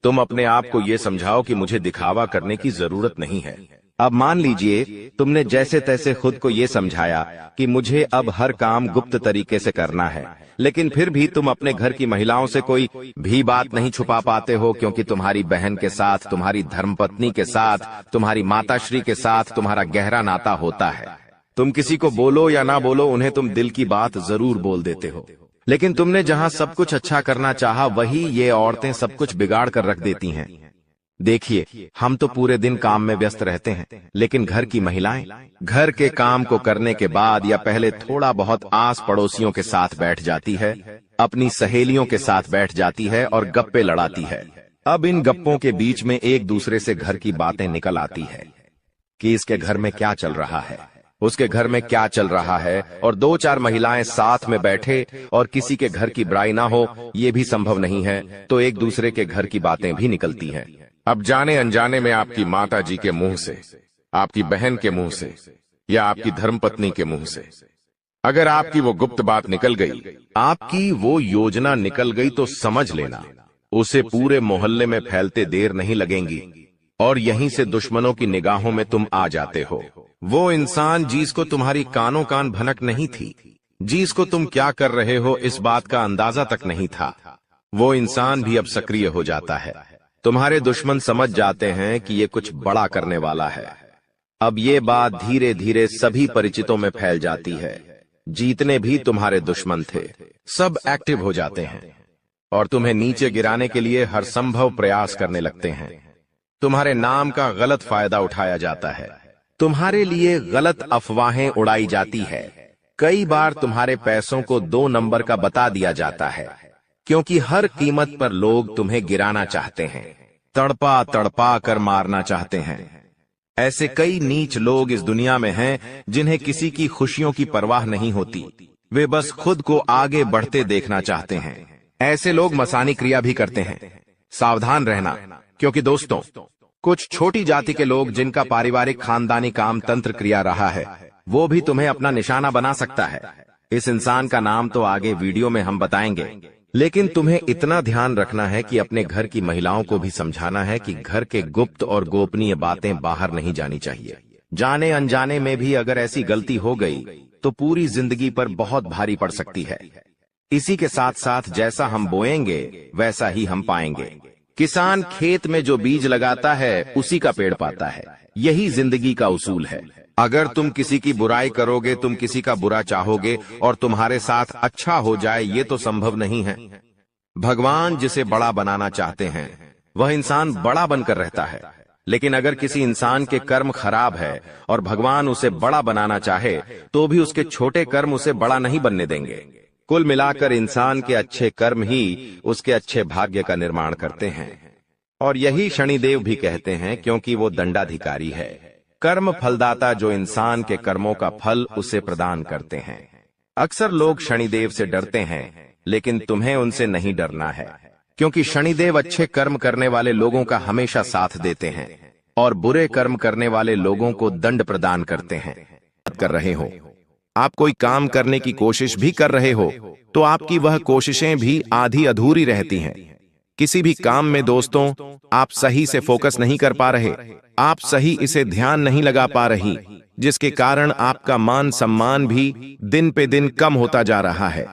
तुम अपने आप को यह समझाओ कि मुझे दिखावा करने की जरूरत नहीं है। अब मान लीजिए तुमने जैसे तैसे खुद को यह समझाया कि मुझे अब हर काम गुप्त तरीके से करना है, लेकिन फिर भी तुम अपने घर की महिलाओं से कोई भी बात नहीं छुपा पाते हो, क्योंकि तुम्हारी बहन के साथ, तुम्हारी धर्मपत्नी के साथ, तुम्हारी माताश्री के साथ तुम्हारा गहरा नाता होता है। तुम किसी को बोलो या ना बोलो, उन्हें तुम दिल की बात जरूर बोल देते हो। लेकिन तुमने जहां सब कुछ अच्छा करना चाहा, वही ये औरतें सब कुछ बिगाड़ कर रख देती हैं। देखिए, हम तो पूरे दिन काम में व्यस्त रहते हैं, लेकिन घर की महिलाएं घर के काम को करने के बाद या पहले थोड़ा बहुत आस पड़ोसियों के साथ बैठ जाती है, अपनी सहेलियों के साथ बैठ जाती है और गप्पे लड़ाती है। अब इन गप्पों के बीच में एक दूसरे से घर की बातें निकल आती है कि इसके घर में क्या चल रहा है, उसके घर में क्या चल रहा है, और दो चार महिलाएं साथ में बैठे और किसी के घर की बुराई ना हो ये भी संभव नहीं है, तो एक दूसरे के घर की बातें भी निकलती हैं। अब जाने अनजाने में आपकी माता जी के मुंह से, आपकी बहन के मुंह से या आपकी धर्मपत्नी के मुंह से अगर आपकी वो गुप्त बात निकल गई, आपकी वो योजना निकल गई, तो समझ लेना उसे पूरे मोहल्ले में फैलते देर नहीं लगेंगी और यहीं से दुश्मनों की निगाहों में तुम आ जाते हो। वो इंसान जिसको तुम्हारी कानों कान भनक नहीं थी, जिसको तुम क्या कर रहे हो इस बात का अंदाजा तक नहीं था, वो इंसान भी अब सक्रिय हो जाता है। तुम्हारे दुश्मन समझ जाते हैं कि ये कुछ बड़ा करने वाला है। अब ये बात धीरे धीरे सभी परिचितों में फैल जाती है। जीतने भी तुम्हारे दुश्मन थे, सब एक्टिव हो जाते हैं और तुम्हें नीचे गिराने के लिए हर संभव प्रयास करने लगते हैं। तुम्हारे नाम का गलत फायदा उठाया जाता है, तुम्हारे लिए गलत अफवाहें उड़ाई जाती है। कई बार तुम्हारे पैसों को 2 नंबर का बता दिया जाता है, क्योंकि हर कीमत पर लोग तुम्हें गिराना चाहते हैं, तड़पा तड़पा कर मारना चाहते हैं। ऐसे कई नीच लोग इस दुनिया में हैं जिन्हें किसी की खुशियों की परवाह नहीं होती, वे बस खुद को आगे बढ़ते देखना चाहते हैं। ऐसे लोग मसानी क्रिया भी करते हैं, सावधान रहना, क्योंकि दोस्तों कुछ छोटी जाति के लोग जिनका पारिवारिक खानदानी काम तंत्र क्रिया रहा है, वो भी तुम्हें अपना निशाना बना सकता है। इस इंसान का नाम तो आगे वीडियो में हम बताएंगे, लेकिन तुम्हें इतना ध्यान रखना है कि अपने घर की महिलाओं को भी समझाना है कि घर के गुप्त और गोपनीय बातें बाहर नहीं जानी चाहिए। जाने अनजाने में भी अगर ऐसी गलती हो गई तो पूरी जिंदगी पर बहुत भारी पड़ सकती है। इसी के साथ साथ जैसा हम बोएंगे वैसा ही हम पाएंगे। किसान खेत में जो बीज लगाता है उसी का पेड़ पाता है, यही जिंदगी का उसूल है। अगर तुम किसी की बुराई करोगे, तुम किसी का बुरा चाहोगे और तुम्हारे साथ अच्छा हो जाए, ये तो संभव नहीं है। भगवान जिसे बड़ा बनाना चाहते हैं वह इंसान बड़ा बनकर रहता है, लेकिन अगर किसी इंसान के कर्म खराब है और भगवान उसे बड़ा बनाना चाहे तो भी उसके छोटे कर्म उसे बड़ा नहीं बनने देंगे। कुल मिलाकर इंसान के अच्छे कर्म ही उसके अच्छे भाग्य का निर्माण करते हैं, और यही शनिदेव भी कहते हैं, क्योंकि वो दंडाधिकारी है, कर्म फलदाता, जो इंसान के कर्मों का फल उसे प्रदान करते हैं। अक्सर लोग शनिदेव से डरते हैं, लेकिन तुम्हें उनसे नहीं डरना है, क्योंकि शनिदेव अच्छे कर्म करने वाले लोगों का हमेशा साथ देते हैं और बुरे कर्म करने वाले लोगों को दंड प्रदान करते हैं। कर रहे हो, आप कोई काम करने की कोशिश भी कर रहे हो तो आपकी वह कोशिशें भी आधी अधूरी रहती हैं। किसी भी काम में दोस्तों आप सही से फोकस नहीं कर पा रहे, आप सही इसे ध्यान नहीं लगा पा रही, जिसके कारण आपका मान सम्मान भी दिन पे दिन कम होता जा रहा है।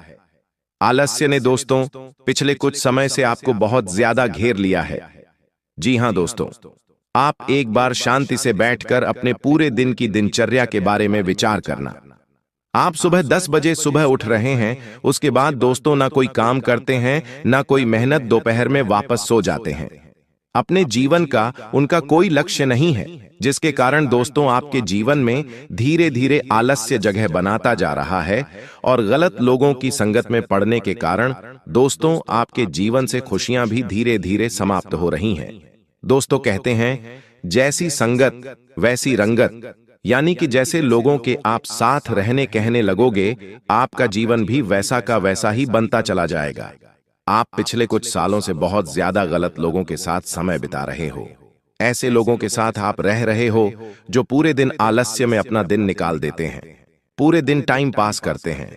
आलस्य ने दोस्तों पिछले कुछ समय से आपको बहुत ज्यादा घेर लिया है। जी हां दोस्तों, आप एक बार शांति से बैठकर अपने पूरे दिन की दिनचर्या के बारे में विचार करना। आप सुबह 10 बजे सुबह उठ रहे हैं, उसके बाद दोस्तों ना कोई काम करते हैं, ना कोई मेहनत, दोपहर में वापस सो जाते हैं। अपने जीवन का उनका कोई लक्ष्य नहीं है, जिसके कारण दोस्तों आपके जीवन में धीरे धीरे आलस्य जगह बनाता जा रहा है और गलत लोगों की संगत में पड़ने के कारण दोस्तों आपके जीवन से खुशियां भी धीरे धीरे समाप्त हो रही हैं। दोस्तों कहते हैं, जैसी संगत वैसी रंगत, यानी कि जैसे लोगों के आप साथ रहने कहने लगोगे, आपका जीवन भी वैसा का वैसा ही बनता चला जाएगा। आप पिछले कुछ सालों से बहुत ज्यादा गलत लोगों के साथ समय बिता रहे हो। ऐसे लोगों के साथ आप रह रहे हो जो पूरे दिन आलस्य में अपना दिन निकाल देते हैं, पूरे दिन टाइम पास करते हैं,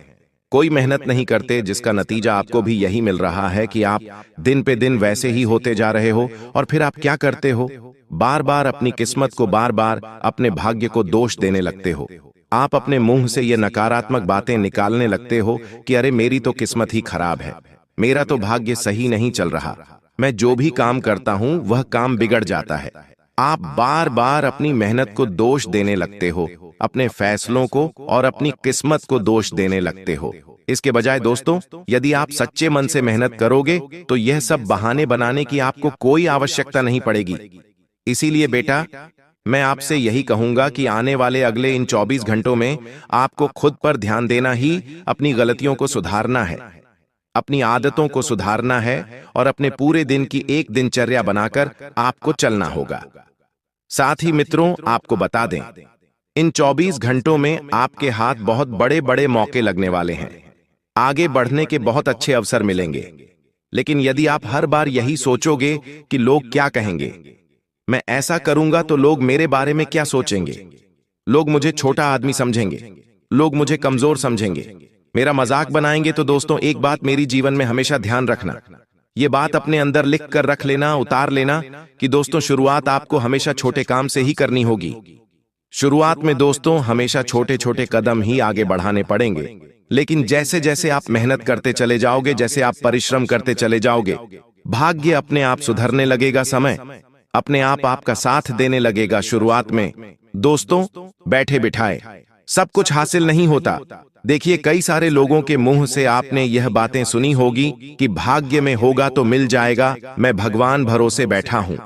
कोई मेहनत नहीं करते, जिसका नतीजा आपको भी यही मिल रहा है कि आप दिन पे दिन वैसे ही होते जा रहे हो। और फिर आप क्या करते हो, बार बार अपनी किस्मत को, बार बार अपने भाग्य को दोष देने लगते हो। आप अपने मुंह से ये नकारात्मक बातें निकालने लगते हो कि अरे मेरी तो किस्मत ही खराब है, मेरा तो भाग्य सही नहीं चल रहा, मैं जो भी काम करता हूं वह काम बिगड़ जाता है। आप बार बार अपनी मेहनत को दोष देने लगते हो, अपने फैसलों को और अपनी किस्मत को दोष देने लगते हो। इसके बजाय दोस्तों, यदि आप सच्चे मन से मेहनत करोगे तो यह सब बहाने बनाने की आपको कोई आवश्यकता नहीं पड़ेगी। इसीलिए बेटा, मैं आपसे यही कहूंगा कि आने वाले अगले इन 24 घंटों में आपको खुद पर ध्यान देना ही, अपनी गलतियों को सुधारना है, अपनी आदतों को सुधारना है और अपने पूरे दिन की एक दिनचर्या बनाकर आपको चलना होगा। साथ ही मित्रों, आपको बता दें, इन 24 घंटों में आपके हाथ बहुत बड़े बड़े मौके लगने वाले हैं। आगे बढ़ने के बहुत अच्छे अवसर मिलेंगे। लेकिन यदि आप हर बार यही सोचोगे कि लोग क्या कहेंगे, मैं ऐसा करूंगा तो लोग मेरे बारे में क्या सोचेंगे, लोग मुझे छोटा आदमी समझेंगे, लोग मुझे कमजोर समझेंगे, मेरा मजाक बनाएंगे, तो दोस्तों एक बात मेरी जीवन में हमेशा ध्यान रखना, ये बात अपने अंदर लिख कर रख लेना, उतार लेना कि दोस्तों शुरुआत आपको हमेशा छोटे काम से ही करनी होगी। शुरुआत में दोस्तों हमेशा छोटे छोटे कदम ही आगे बढ़ाने पड़ेंगे। लेकिन जैसे जैसे आप मेहनत करते चले जाओगे, जैसे आप परिश्रम करते चले जाओगे, भाग्य अपने आप सुधरने लगेगा, समय अपने आप आपका साथ देने लगेगा। शुरुआत में दोस्तों बैठे बिठाए सब कुछ हासिल नहीं होता। देखिए, कई सारे लोगों के मुंह से आपने यह बातें सुनी होगी कि भाग्य में होगा तो मिल जाएगा, मैं भगवान भरोसे बैठा हूं,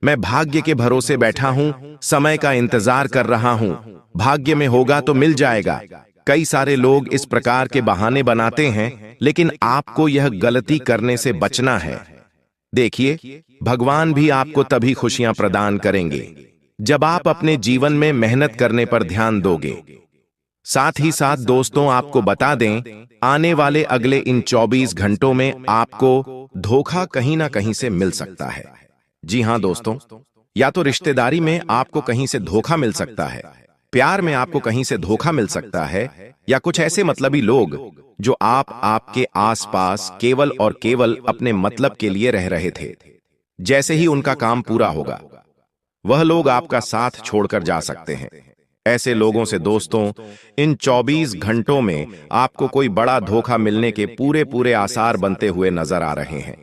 मैं भाग्य के भरोसे बैठा हूं, समय का इंतजार कर रहा हूं, भाग्य में होगा तो मिल जाएगा। कई सारे लोग इस प्रकार के बहाने बनाते हैं, लेकिन आपको यह गलती करने से बचना है। देखिए, भगवान भी आपको तभी खुशियां प्रदान करेंगे जब आप अपने जीवन में मेहनत करने पर ध्यान दोगे। साथ ही साथ दोस्तों आपको बता दें, आने वाले अगले इन 24 घंटों में आपको धोखा कहीं ना कहीं से मिल सकता है। जी हां दोस्तों, या तो रिश्तेदारी में आपको कहीं से धोखा मिल सकता है, प्यार में आपको कहीं से धोखा मिल सकता है, या कुछ ऐसे मतलबी लोग जो आपके आसपास केवल और केवल अपने मतलब के लिए रह रहे थे। जैसे ही उनका काम पूरा होगा, वह लोग आपका साथ छोड़कर जा सकते हैं। ऐसे लोगों से दोस्तों इन 24 घंटों में आपको कोई बड़ा धोखा मिलने के पूरे पूरे आसार बनते हुए नजर आ रहे हैं।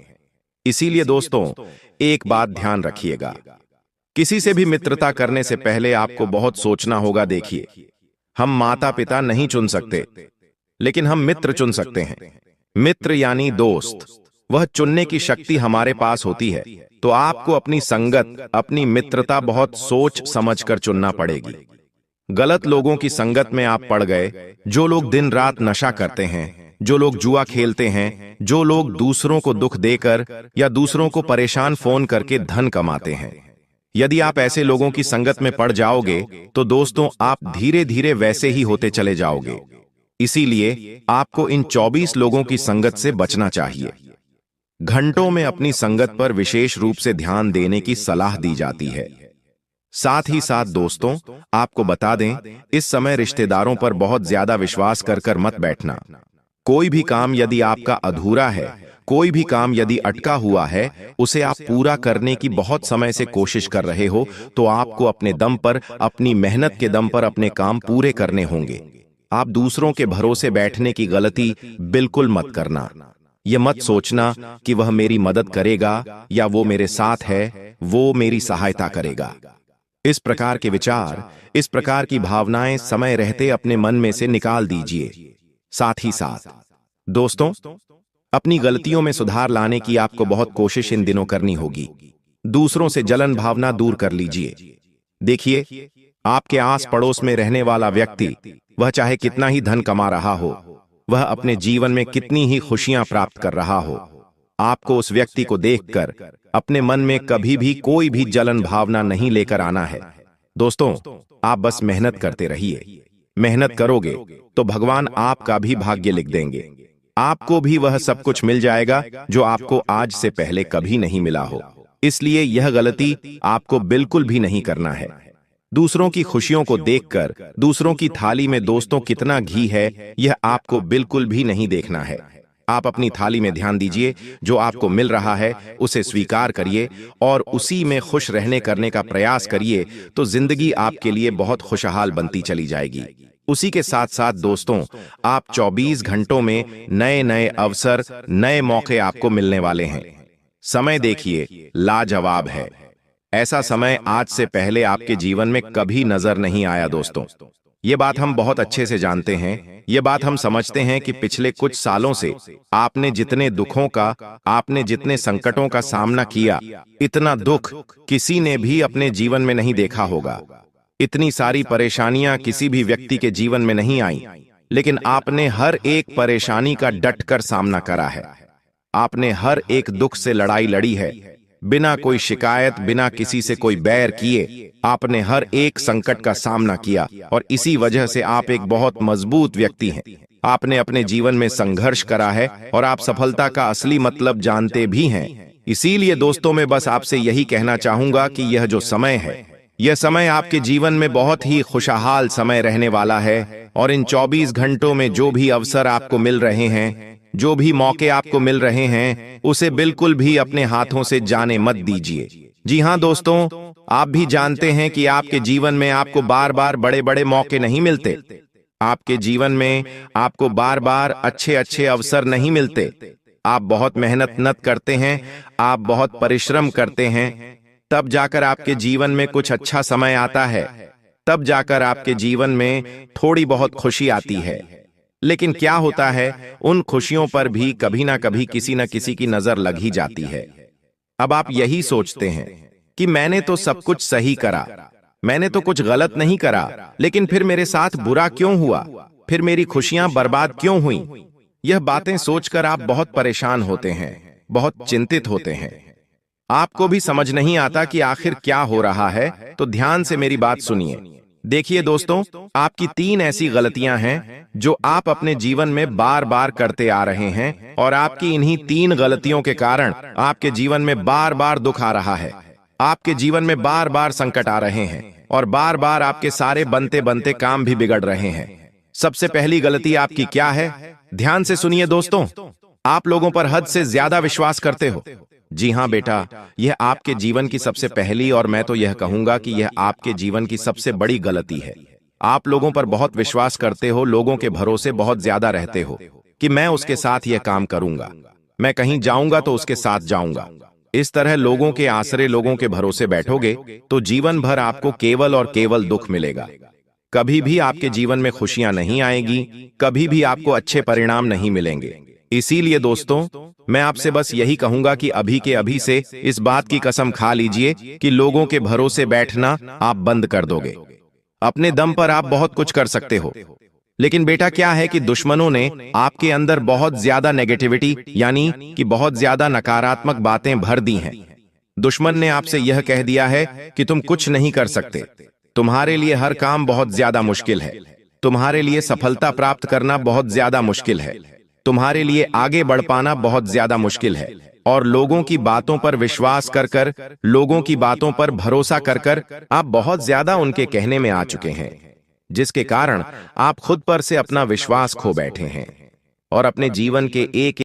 इसीलिए दोस्तों एक बात ध्यान रखिएगा, किसी से भी मित्रता करने से पहले आपको बहुत सोचना होगा। देखिए, हम माता पिता नहीं चुन सकते, लेकिन हम मित्र चुन सकते हैं। मित्र यानी दोस्त, वह चुनने की शक्ति हमारे पास होती है। तो आपको अपनी संगत, अपनी मित्रता बहुत सोच समझकर चुनना पड़ेगी। गलत लोगों की संगत में आप पड़ गए, जो लोग दिन रात नशा करते हैं, जो लोग जुआ खेलते हैं, जो लोग दूसरों को दुख देकर या दूसरों को परेशान फोन करके धन कमाते हैं, यदि आप ऐसे लोगों की संगत में पड़ जाओगे तो दोस्तों आप धीरे धीरे वैसे ही होते चले जाओगे। इसीलिए आपको इन 24 लोगों की संगत से बचना चाहिए। घंटों में अपनी संगत पर विशेष रूप से ध्यान देने की सलाह दी जाती है। साथ ही साथ दोस्तों आपको बता दें, इस समय रिश्तेदारों पर बहुत ज्यादा विश्वास कर मत बैठना। कोई भी काम यदि आपका अधूरा है, कोई भी काम यदि अटका हुआ है, उसे आप पूरा करने की बहुत समय से कोशिश कर रहे हो, तो आपको अपने दम पर, अपनी मेहनत के दम पर अपने काम पूरे करने होंगे। आप दूसरों के भरोसे बैठने की गलती बिल्कुल मत करना। यह मत सोचना कि वह मेरी मदद करेगा या वो मेरे साथ है, वो मेरी सहायता करेगा। इस प्रकार के विचार, इस प्रकार की भावनाएं समय रहते अपने मन में से निकाल दीजिए। साथ ही साथ दोस्तों अपनी गलतियों में सुधार लाने की आपको बहुत कोशिश इन दिनों करनी होगी। दूसरों से जलन भावना दूर कर लीजिए। देखिए, आपके आस पड़ोस में रहने वाला व्यक्ति, वह चाहे कितना ही धन कमा रहा हो, वह अपने जीवन में कितनी ही खुशियां प्राप्त कर रहा हो, आपको उस व्यक्ति को देखकर अपने मन में कभी भी कोई भी जलन भावना नहीं लेकर आना है। दोस्तों आप बस मेहनत करते रहिए। मेहनत करोगे तो भगवान आपका भी भाग्य लिख देंगे। आपको भी वह सब कुछ मिल जाएगा जो आपको आज से पहले कभी नहीं मिला हो। इसलिए यह गलती आपको बिल्कुल भी नहीं करना है। दूसरों की खुशियों को देखकर दूसरों की थाली में दोस्तों कितना घी है, यह आपको बिल्कुल भी नहीं देखना है। आप अपनी थाली में ध्यान दीजिए, जो आपको मिल रहा है उसे स्वीकार करिए और उसी में खुश रहने करने का प्रयास करिए, तो जिंदगी आपके लिए बहुत खुशहाल बनती चली जाएगी। उसी के साथ साथ दोस्तों आप 24 घंटों में नए नए अवसर, नए मौके आपको मिलने वाले हैं। समय देखिए लाजवाब है। ऐसा समय आज से पहले आपके जीवन में कभी नजर नहीं आया दोस्तों। ये बात हम बहुत अच्छे से जानते हैं। ये बात हम समझते हैं कि पिछले कुछ सालों से आपने जितने दुखों का, आपने जितने संकटों का सामना किया, इतना दुख किसी ने भी अपने जीवन में नहीं देखा होगा। इतनी सारी परेशानियां किसी भी व्यक्ति के जीवन में नहीं आई, लेकिन आपने हर एक परेशानी का डटकर सामना करा है। आपने हर एक दुख से लड़ाई लड़ी है, बिना कोई शिकायत, बिना किसी से कोई बैर किए आपने हर एक संकट का सामना किया, और इसी वजह से आप एक बहुत मजबूत व्यक्ति हैं। आपने अपने जीवन में संघर्ष करा है और आप सफलता का असली मतलब जानते भी हैं। इसीलिए दोस्तों, मैं बस आपसे यही कहना चाहूंगा कि यह जो समय है, यह समय आपके जीवन में बहुत ही खुशहाल समय रहने वाला है। और इन 24 घंटों में जो भी अवसर आपको मिल रहे हैं, जो भी मौके आपको मिल रहे हैं, उसे बिल्कुल भी अपने हाथों से जाने मत दीजिए। जी हां दोस्तों, आप भी जानते हैं कि आपके जीवन में आपको बार बार बड़े बड़े मौके नहीं मिलते। आपके जीवन में आपको बार बार अच्छे अच्छे अवसर नहीं मिलते। आप बहुत मेहनत करते हैं, आप बहुत परिश्रम करते हैं, तब जाकर आपके जीवन में कुछ अच्छा समय आता है, तब जाकर आपके जीवन में थोड़ी बहुत खुशी आती है। लेकिन क्या होता है, उन खुशियों पर भी कभी ना कभी किसी न किसी की नजर लग ही जाती है। अब आप यही सोचते हैं कि मैंने तो सब कुछ सही करा, मैंने तो कुछ गलत नहीं करा, लेकिन फिर मेरे साथ बुरा क्यों हुआ, फिर मेरी खुशियां बर्बाद क्यों हुई। यह बातें सोचकर आप बहुत परेशान होते हैं, बहुत चिंतित होते हैं। आपको भी समझ नहीं आता कि आखिर क्या हो रहा है। तो ध्यान से मेरी बात सुनिए। देखिए दोस्तों, आपकी 3 ऐसी गलतियां हैं जो आप अपने जीवन में बार बार करते आ रहे हैं, और आपकी इन्हीं 3 गलतियों के कारण आपके जीवन में बार बार दुख आ रहा है, आपके जीवन में बार बार संकट आ रहे हैं, और बार बार आपके सारे बनते बनते काम भी बिगड़ रहे हैं। सबसे पहली गलती आपकी क्या है? ध्यान से सुनिए दोस्तों, आप लोगों पर हद से ज्यादा विश्वास करते हो। जी हां बेटा, यह आपके जीवन की सबसे पहली, और मैं तो यह कहूंगा कि यह आपके जीवन की सबसे बड़ी गलती है। आप लोगों पर बहुत विश्वास करते हो, लोगों के भरोसे बहुत ज्यादा रहते हो कि मैं उसके साथ यह काम करूंगा, मैं कहीं जाऊंगा तो उसके साथ जाऊंगा। इस तरह लोगों के आसरे, लोगों के भरोसे बैठोगे तो जीवन भर आपको केवल और केवल दुख मिलेगा। कभी भी आपके जीवन में खुशियां नहीं आएगी, कभी भी आपको अच्छे परिणाम नहीं मिलेंगे। इसीलिए दोस्तों, मैं आपसे बस यही कहूंगा कि अभी के अभी से इस बात की कसम खा लीजिए कि लोगों के भरोसे बैठना आप बंद कर दोगे। अपने दम पर आप बहुत कुछ कर सकते हो, लेकिन बेटा क्या है कि दुश्मनों ने आपके अंदर बहुत ज्यादा नेगेटिविटी, यानी कि बहुत ज्यादा नकारात्मक बातें भर दी हैं। दुश्मन ने आपसे यह कह दिया है कि तुम कुछ नहीं कर सकते, तुम्हारे लिए हर काम बहुत ज्यादा मुश्किल है, तुम्हारे लिए सफलता प्राप्त करना बहुत ज्यादा मुश्किल है, तुम्हारे लिए आगे बढ़ पाना बहुत ज्यादा मुश्किल है। और लोगों की बातों पर विश्वास कर लोगों की बातों पर भरोसा कर आप बहुत ज्यादा उनके कहने में आ चुके हैं, जिसके कारण आप खुद पर से अपना विश्वास खो बैठे हैं और अपने जीवन के एक